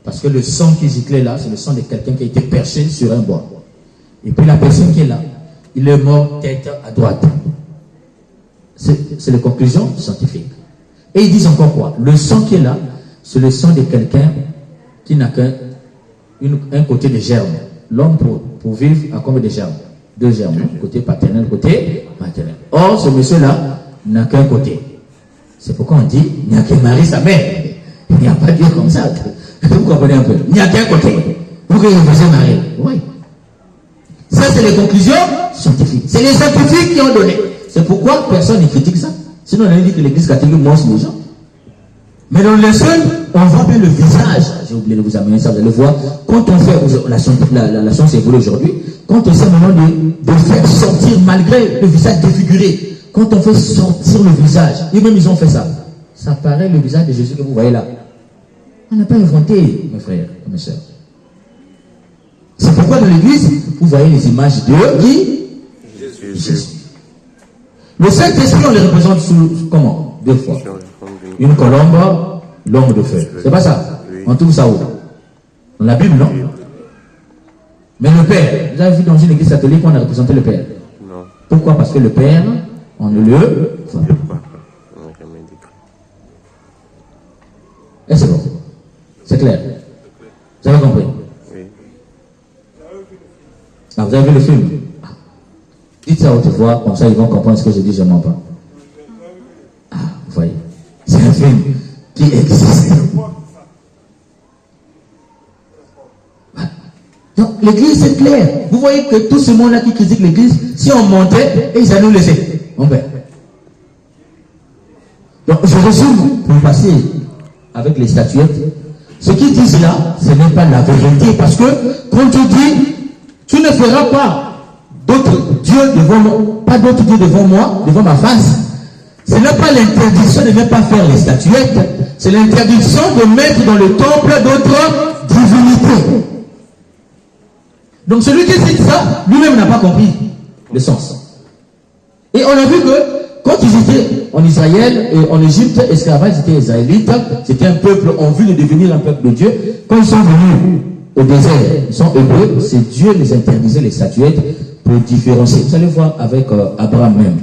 parce que le sang qui giclait là, c'est le sang de quelqu'un qui a été perché sur un bois. Et puis la personne qui est là, il est mort tête à droite. C'est les conclusions scientifiques. Et ils disent encore quoi? Le sang qui est là, c'est le sang de quelqu'un qui n'a qu'un côté de germe. L'homme, pour vivre, a combien de germes? 2 germes. Côté paternel, côté maternel. Or, ce monsieur-là n'a qu'un côté. C'est pourquoi on dit, il n'y a que Marie, sa mère. Il n'y a pas Dieu comme ça. Vous comprenez un peu? Il n'y a qu'un côté. Vous représentez Marie. Oui. Ça, c'est les conclusions scientifiques. C'est les scientifiques qui ont donné. C'est pourquoi personne ne critique ça. Sinon, on a dit que l'église catholique mange les gens. Mais dans le seul, on voit bien le visage. J'ai oublié de vous amener ça, vous allez voir. Quand on fait, la science évolue aujourd'hui, quand on essaie maintenant de faire sortir, malgré le visage défiguré, quand on fait sortir le visage, et même ils ont fait ça, ça paraît le visage de Jésus que vous voyez là. On n'a pas inventé, mes frères et mes soeurs. C'est pourquoi dans l'église, vous voyez les images de qui? Jésus. Le Saint-Esprit, on les représente sous comment? 2 fois. Une colombe, longue de feu. C'est pas ça? Oui. On trouve ça où? Dans la Bible, non? Mais le Père, vous avez vu dans une église catholique, on a représenté le Père. Non. Pourquoi? Parce que le Père, on ne le voit pas. On n'a jamais dit. Et c'est bon. C'est clair. Vous avez compris? Oui. Ah, vous avez vu le film? Dites ça à haute voix, comme ça ils vont comprendre ce que je dis, je ne mens pas. Ah, vous voyez. C'est un film qui existe. Donc l'église c'est clair. Vous voyez que tout ce monde-là qui critique l'église, si on montait, ils allaient nous laisser. On perd. Donc je résume pour passer avec les statuettes. Ce qu'ils disent là, ce n'est pas la vérité. Parce que quand tu dis, tu ne feras pas d'autres dieux devant moi, pas d'autres dieux devant moi, devant ma face. Ce n'est pas l'interdiction de ne pas faire les statuettes. C'est l'interdiction de mettre dans le temple d'autres divinités. Donc celui qui cite ça, lui-même n'a pas compris le sens. Et on a vu que quand ils étaient en Israël et en Égypte, esclavages, ils étaient israélites, c'était un peuple en vue de devenir un peuple de Dieu. Quand ils sont venus au désert, ils sont hébreux, c'est Dieu les interdisait les statuettes pour différencier. Vous allez voir avec Abraham même.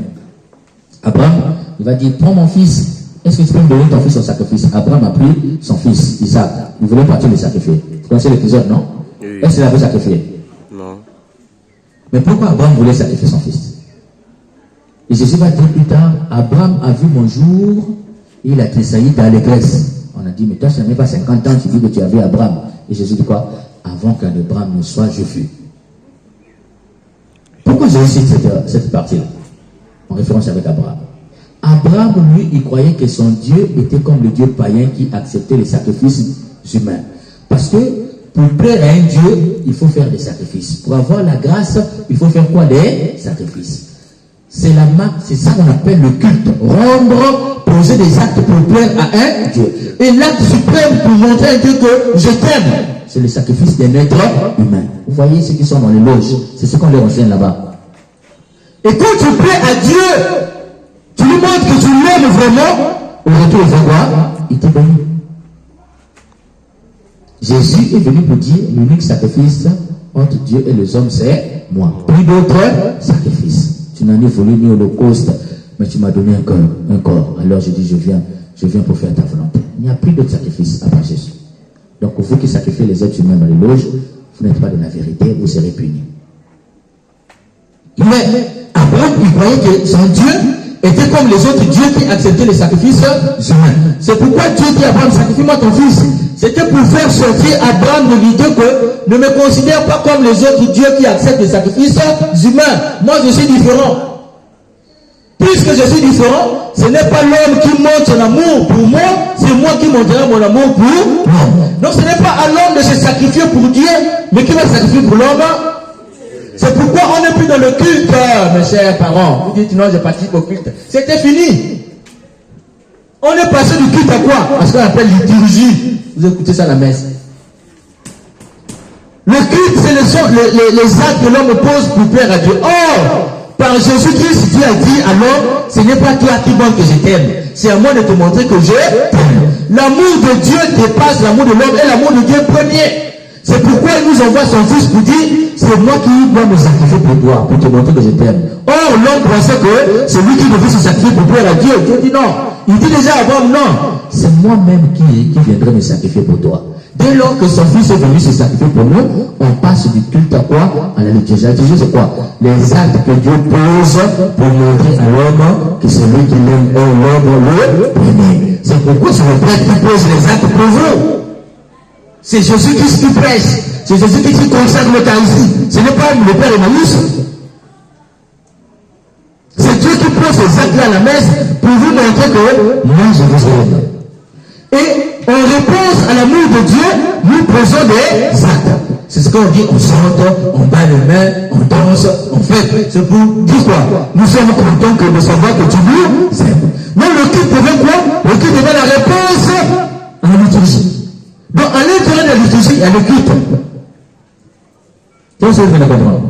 Abraham, il va dire, prends mon fils, est-ce que tu peux me donner ton fils en sacrifice? Abraham a pris son fils, Isaac. Il voulait partir le sacrifier. Vous connaissez l'épisode, non? Oui. Est-ce qu'il avait sacrifié? Non. Mais pourquoi Abraham voulait sacrifier son fils? Et Jésus va dire plus tard, Abraham a vu mon jour, il a tressailli dans l'église. On a dit, mais toi, ça n'est pas 50 ans, tu dis que tu avais Abraham. Et Jésus dit quoi? Avant qu'Abraham ne soit, je fus. Pourquoi Jésus cite cette partie-là? En référence avec Abraham. Abraham, lui, il croyait que son Dieu était comme le Dieu païen qui acceptait les sacrifices humains. Parce que pour plaire à un Dieu, il faut faire des sacrifices. Pour avoir la grâce, il faut faire quoi? Des sacrifices. C'est la marque, c'est ça qu'on appelle le culte. Rendre, poser des actes pour plaire à un Dieu. Et l'acte suprême pour montrer à Dieu que je t'aime, c'est le sacrifice d'un être humain. Vous voyez ceux qui sont dans les loges, c'est ce qu'on leur enseigne là-bas. Et quand tu plais à Dieu, tu lui montres que tu l'aimes vraiment, au retour il fait quoi? Il te bénit. Jésus est venu pour dire, l'unique sacrifice entre Dieu et les hommes, c'est moi. Plus d'autres sacrifices. Tu n'en es voulu ni holocauste, mais tu m'as donné un corps. Alors je dis, je viens pour faire ta volonté. Il n'y a plus d'autres sacrifices à part Jésus. Donc vous qui sacrifiez les êtres humains dans les loges, vous n'êtes pas de la vérité, vous serez punis. Mais Abraham, il croyait que son Dieu était comme les autres dieux qui acceptaient les sacrifices humains. C'est pourquoi Dieu dit à Abraham, sacrifie-moi ton fils. C'était pour faire sortir Abraham de l'idée que ne me considère pas comme les autres dieux qui acceptent les sacrifices humains. Moi, je suis différent. Puisque je suis différent, ce n'est pas l'homme qui montre son amour pour moi, c'est moi qui montrerai mon amour pour l'homme. Donc ce n'est pas à l'homme de se sacrifier pour Dieu, mais qui va se sacrifier pour l'homme. C'est pourquoi on n'est plus dans le culte, mes chers parents. Vous dites non, je participe au culte. C'était fini. On est passé du culte à quoi? À ce qu'on appelle liturgie. Vous écoutez ça à la messe. Le culte, c'est les actes que l'homme pose pour plaire à Dieu. Or, par Jésus-Christ, Dieu a dit à l'homme, ce n'est pas toi qui montre que je t'aime. C'est à moi de te montrer que je t'aime. L'amour de Dieu dépasse l'amour de l'homme et l'amour de Dieu premier. C'est pourquoi il nous envoie son fils pour dire, c'est moi qui dois me sacrifier pour toi, pour te montrer que je t'aime. Or, l'homme pensait que c'est lui qui devait se sacrifier pour plaire à Dieu. Dieu dit non. Il dit déjà à Abraham, non. C'est moi-même qui viendrai me sacrifier pour toi. Dès lors que son fils est venu se sacrifier pour nous, on passe du culte à quoi? À la liturgie. La liturgie, c'est quoi? Les actes que Dieu pose pour montrer à l'homme que c'est lui qui l'aime, l'homme le premier. C'est pourquoi c'est le prêtre qui pose les actes pour vous. C'est Jésus-Christ qui prêche. C'est Jésus-Christ qui consacre l'Eucharistie. Ce n'est pas le Père Emmaüs. C'est Dieu qui pose ces actes-là à la messe pour vous montrer que moi je vous aime. Et en réponse à l'amour de Dieu, nous posons des actes. C'est ce qu'on dit, on chante, on bat les mains, on danse, on fait. C'est pour dire quoi? Nous sommes contents de savoir que tu nous aimes. Mais le culte devient quoi? Le culte devient la réponse à la liturgie. Donc, à l'intérieur de la liturgie, il y a le culte. Qu'est-ce que vous venez comprendre?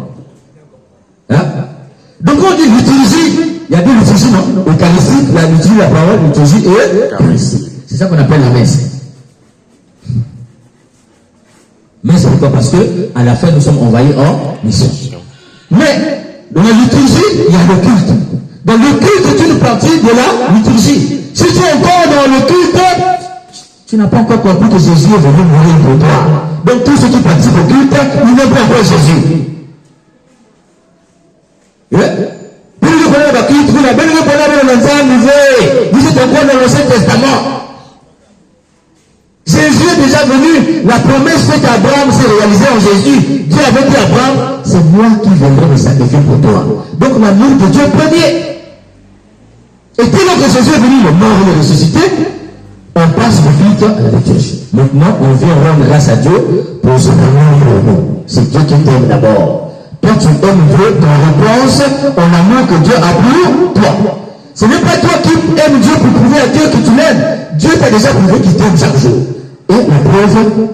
Hein? Donc, quand on dit liturgie, il y a deux liturgies, non? Eucharistique, la liturgie, la parole, liturgie et eucharistique. C'est ça qu'on appelle la messe. Mais c'est pourquoi? Parce que, à la fin, nous sommes envoyés en mission. Mais, dans la liturgie, il y a le culte. Dans le culte, c'est une partie de la liturgie. Si tu es encore dans le culte, tu n'as pas encore compris que Jésus est venu mourir pour toi. Donc tous ceux qui participent au culte, ils n'ont pas encore Jésus. Vous êtes encore dans l'Ancien Testament. Jésus est déjà venu. La promesse faite à Abraham s'est réalisée en Jésus. Dieu avait dit à Abraham, c'est moi qui viendrai me sacrifier pour toi. Donc l'amour de Dieu premier. Et dès lors que Jésus est venu, le mort et le ressuscité, On passe de vite à la lecture. Maintenant, on vient rendre grâce à Dieu pour se réunir au monde. C'est Dieu qui t'aime d'abord. Toi, tu aimes Dieu en réponse au amour que Dieu a pour toi. Ce n'est pas toi qui aimes Dieu pour prouver à Dieu que tu l'aimes. Dieu t'a déjà prouvé qu'il t'aime chaque jour. Et la preuve,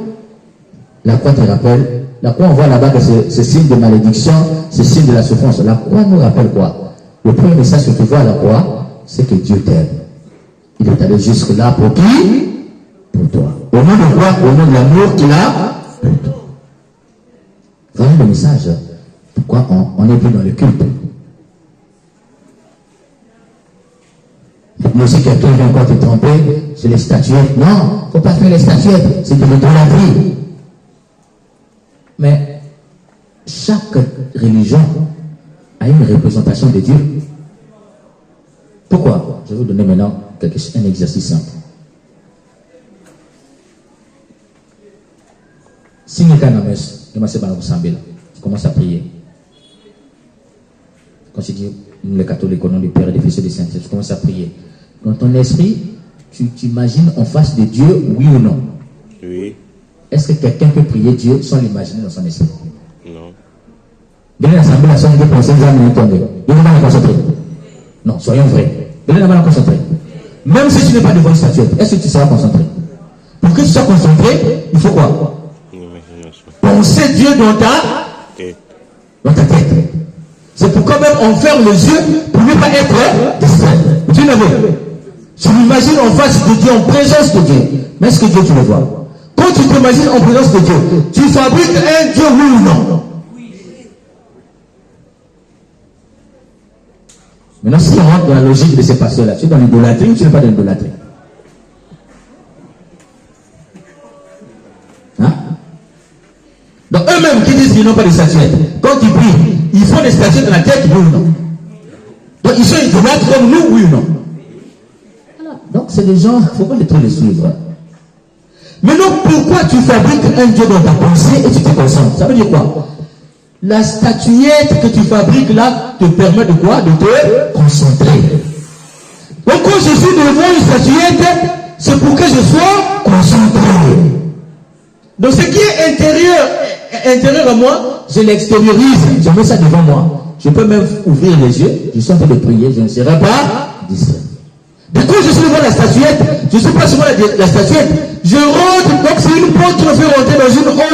la croix te rappelle. La croix, on voit là-bas que c'est signe de malédiction, c'est signe de la souffrance. La croix nous rappelle quoi? Le premier message que tu vois à la croix, c'est que Dieu t'aime. Il est allé jusque là pour qui? Pour toi. Au nom de quoi? Au nom de l'amour qu'il a pour toi. Voilà le message. Pourquoi on n'est plus dans le culte? Mais si quelqu'un vient encore te tromper sur les statuettes, non, il ne faut pas faire les statuettes, c'est de l'idolâtrie. Mais chaque religion a une représentation de Dieu. Pourquoi? Je vais vous donner maintenant un exercice simple. Si tu commences à prier. Quand tu dis nous les catholiques au nom du Père et du Fils et du Saint-Esprit, tu commences à prier. Dans ton esprit, tu t'imagines en face de Dieu, oui ou non? Oui. Est-ce que quelqu'un peut prier Dieu sans l'imaginer dans son esprit? Non. Venez l'assemblée, la soirée de penser, vous allez tomber. Il ne va pas la concentrer. Non, soyons vrais. Venez la concentrer. Même si tu n'es pas devant une statuette, est-ce que tu seras concentré? Pour que tu sois concentré, il faut quoi? Penser Dieu dans ta tête. C'est pourquoi même on ferme les yeux pour ne pas être distrait. Tu le vois. Tu l'imagines en face de Dieu, en présence de Dieu. Mais est-ce que Dieu, tu le vois? Quand tu t'imagines en présence de Dieu, tu fabriques un Dieu, oui ou non? Maintenant, si on rentre dans la logique de ces pasteurs-là, tu es dans l'idolâtrie ou tu n'es pas dans l'idolâtrie? Hein? Donc eux-mêmes qui disent qu'ils n'ont pas de statuettes, quand ils prient, ils font des statuettes dans la tête, oui ou non? Donc ils sont idolâtres comme nous, oui ou non? Voilà. Donc c'est des gens, il ne faut pas les suivre. Maintenant, pourquoi tu fabriques un Dieu dans ta pensée et tu te concentres? Ça veut dire quoi? La statuette que tu fabriques là te permet de quoi? De te concentrer. Donc quand je suis devant une statuette, c'est pour que je sois concentré. Donc ce qui est intérieur à moi, je l'extériorise. Je mets ça devant moi. Je peux même ouvrir les yeux. Je suis en train de prier. Je ne serai pas distrait. Donc quand je suis devant la statuette, je ne suis pas seulement la statuette. Je rentre. Donc c'est une porte qui me fait rentrer dans une autre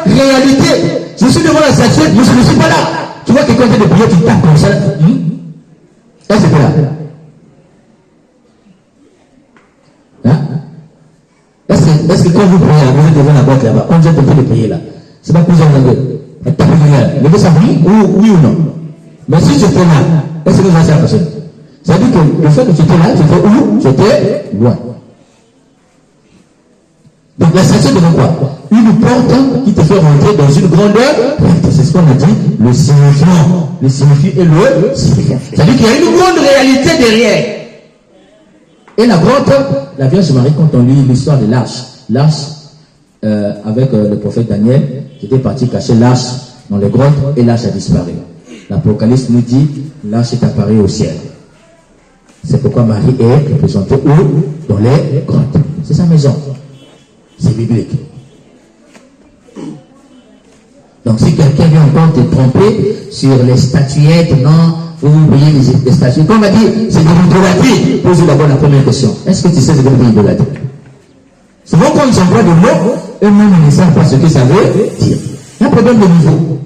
réalité. Je suis devant la statuette, mais je ne suis pas là. Tu vois quelqu'un en train de prier, tu tapes comme ça. Est-ce que là? Hein? Est-ce que quand vous priez là, vous êtes devant la boîte là-bas, quand vous êtes en train de prier là, c'est pas que vous avez tapé derrière. Levez ça, oui ou non? Mais si tu étais là, est-ce que vous avez la personne? Ça veut dire que le fait que tu étais là, tu étais où? Tu étais loin. Donc la statuette devant quoi? Une porte qui te fait rentrer dans une grandeur. C'est ce qu'on a dit, le signifiant. Le signifiant et le signifiant. C'est-à-dire qu'il y a une grande réalité derrière. Et la grotte, la Vierge Marie, quand on lit l'histoire de l'arche, avec le prophète Daniel, qui était parti cacher l'arche dans les grottes et l'arche a disparu. L'Apocalypse nous dit, l'arche est apparue au ciel. C'est pourquoi Marie est représentée où? Dans les grottes. C'est sa maison. C'est biblique. Donc si quelqu'un vient encore te tromper sur les statuettes, non, vous oubliez les statuettes. Comme on m'a dit, c'est de l'idolâtrie. Posez d'abord la première question. Est-ce que tu sais ce que c'est l'idolâtrie? Souvent quand ils emploient des mots, eux-mêmes ne savent pas ce que ça veut dire. Il y a un problème de niveau.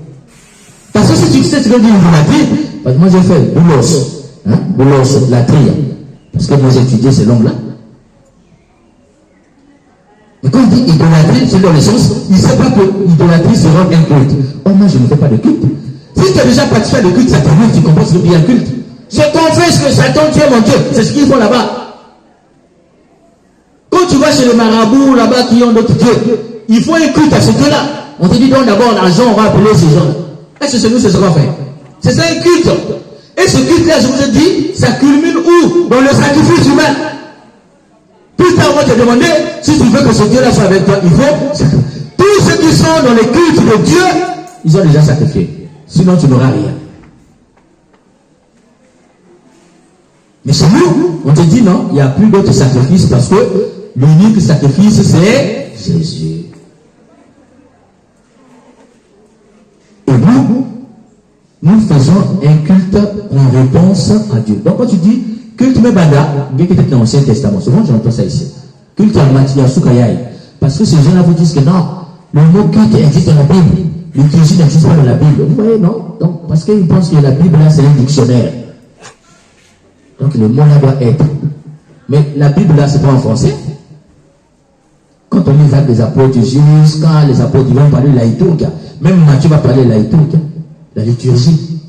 Parce que si tu sais ce que dit l'idolâtrie, parce que moi j'ai fait boulos, latrie. Parce que moi j'ai étudié ces langues-là. Mais quand on dit idolâtrie, c'est dans le sens, il ne sait pas que l'idolâtrie sera un culte. Oh, moi, je ne fais pas de culte. Si tu as déjà participé à de culte satanique, tu comprends ce que c'est un culte. Je confesse que Satan, tu es mon Dieu. C'est ce qu'ils font là-bas. Quand tu vas chez les marabouts là-bas qui ont d'autres dieux, ils font un culte à ce Dieu-là. On te dit donc d'abord l'argent, on va appeler ces gens-là. Est-ce que c'est nous, c'est ce qu'on fait? C'est ça un culte. Et ce culte-là, je vous ai dit, ça culmine où? Dans le sacrifice humain. Plus tard, on va te demander, si tu veux que ce Dieu-là soit avec toi, il faut. Tous ceux qui sont dans les cultes de Dieu, ils ont déjà sacrifié. Sinon, tu n'auras rien. Mais chez nous, on te dit non, il n'y a plus d'autres sacrifices parce que l'unique sacrifice, c'est Jésus. Et nous faisons un culte en réponse à Dieu. Donc quand tu dis culte Mebanda, bien que tu es dans l'Ancien Testament, souvent j'entends ça ici. Culte à Matia Soukayai. Parce que ces gens-là vous disent que non, le mot culte existe dans la Bible. Liturgie n'existe pas dans la Bible. Vous voyez, non? Donc, parce qu'ils pensent que la Bible là, c'est un dictionnaire. Donc le mot là doit être. Mais la Bible là, c'est pas en français. Quand on lit les actes des apôtres, jusqu'à les apôtres, ils vont parler de la liturgie. Même Matthieu va parler de la liturgie. La liturgie.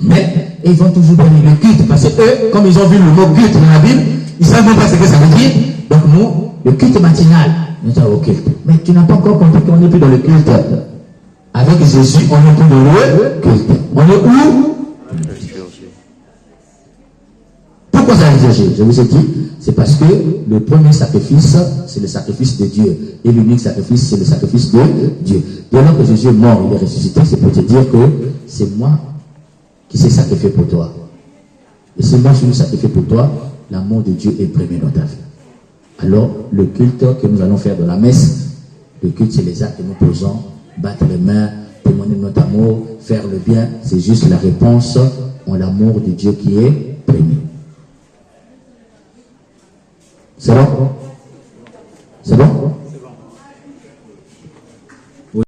Mais ils vont toujours parler le culte. Parce que eux, comme ils ont vu le mot culte dans la Bible, ils ne savent même pas ce que ça veut dire. Donc nous, le culte matinal, nous sommes au culte. Mais tu n'as pas encore compris qu'on n'est plus dans le culte. Avec Jésus, on n'est plus dans le culte. On est où? Pourquoi ça veut dire? Je vous ai dit, c'est parce que le premier sacrifice, c'est le sacrifice de Dieu. Et l'unique sacrifice, c'est le sacrifice de Dieu. Dès lors que Jésus est mort, il est ressuscité, c'est pour te dire que c'est moi qui s'est sacrifié pour toi. Et c'est moi qui me sacrifié pour toi, l'amour de Dieu est premier dans ta vie. Alors, le culte que nous allons faire dans la messe, le culte, c'est les actes que nous posons, battre les mains, témoigner de notre amour, faire le bien, c'est juste la réponse en l'amour de Dieu qui est premier. C'est bon? C'est bon?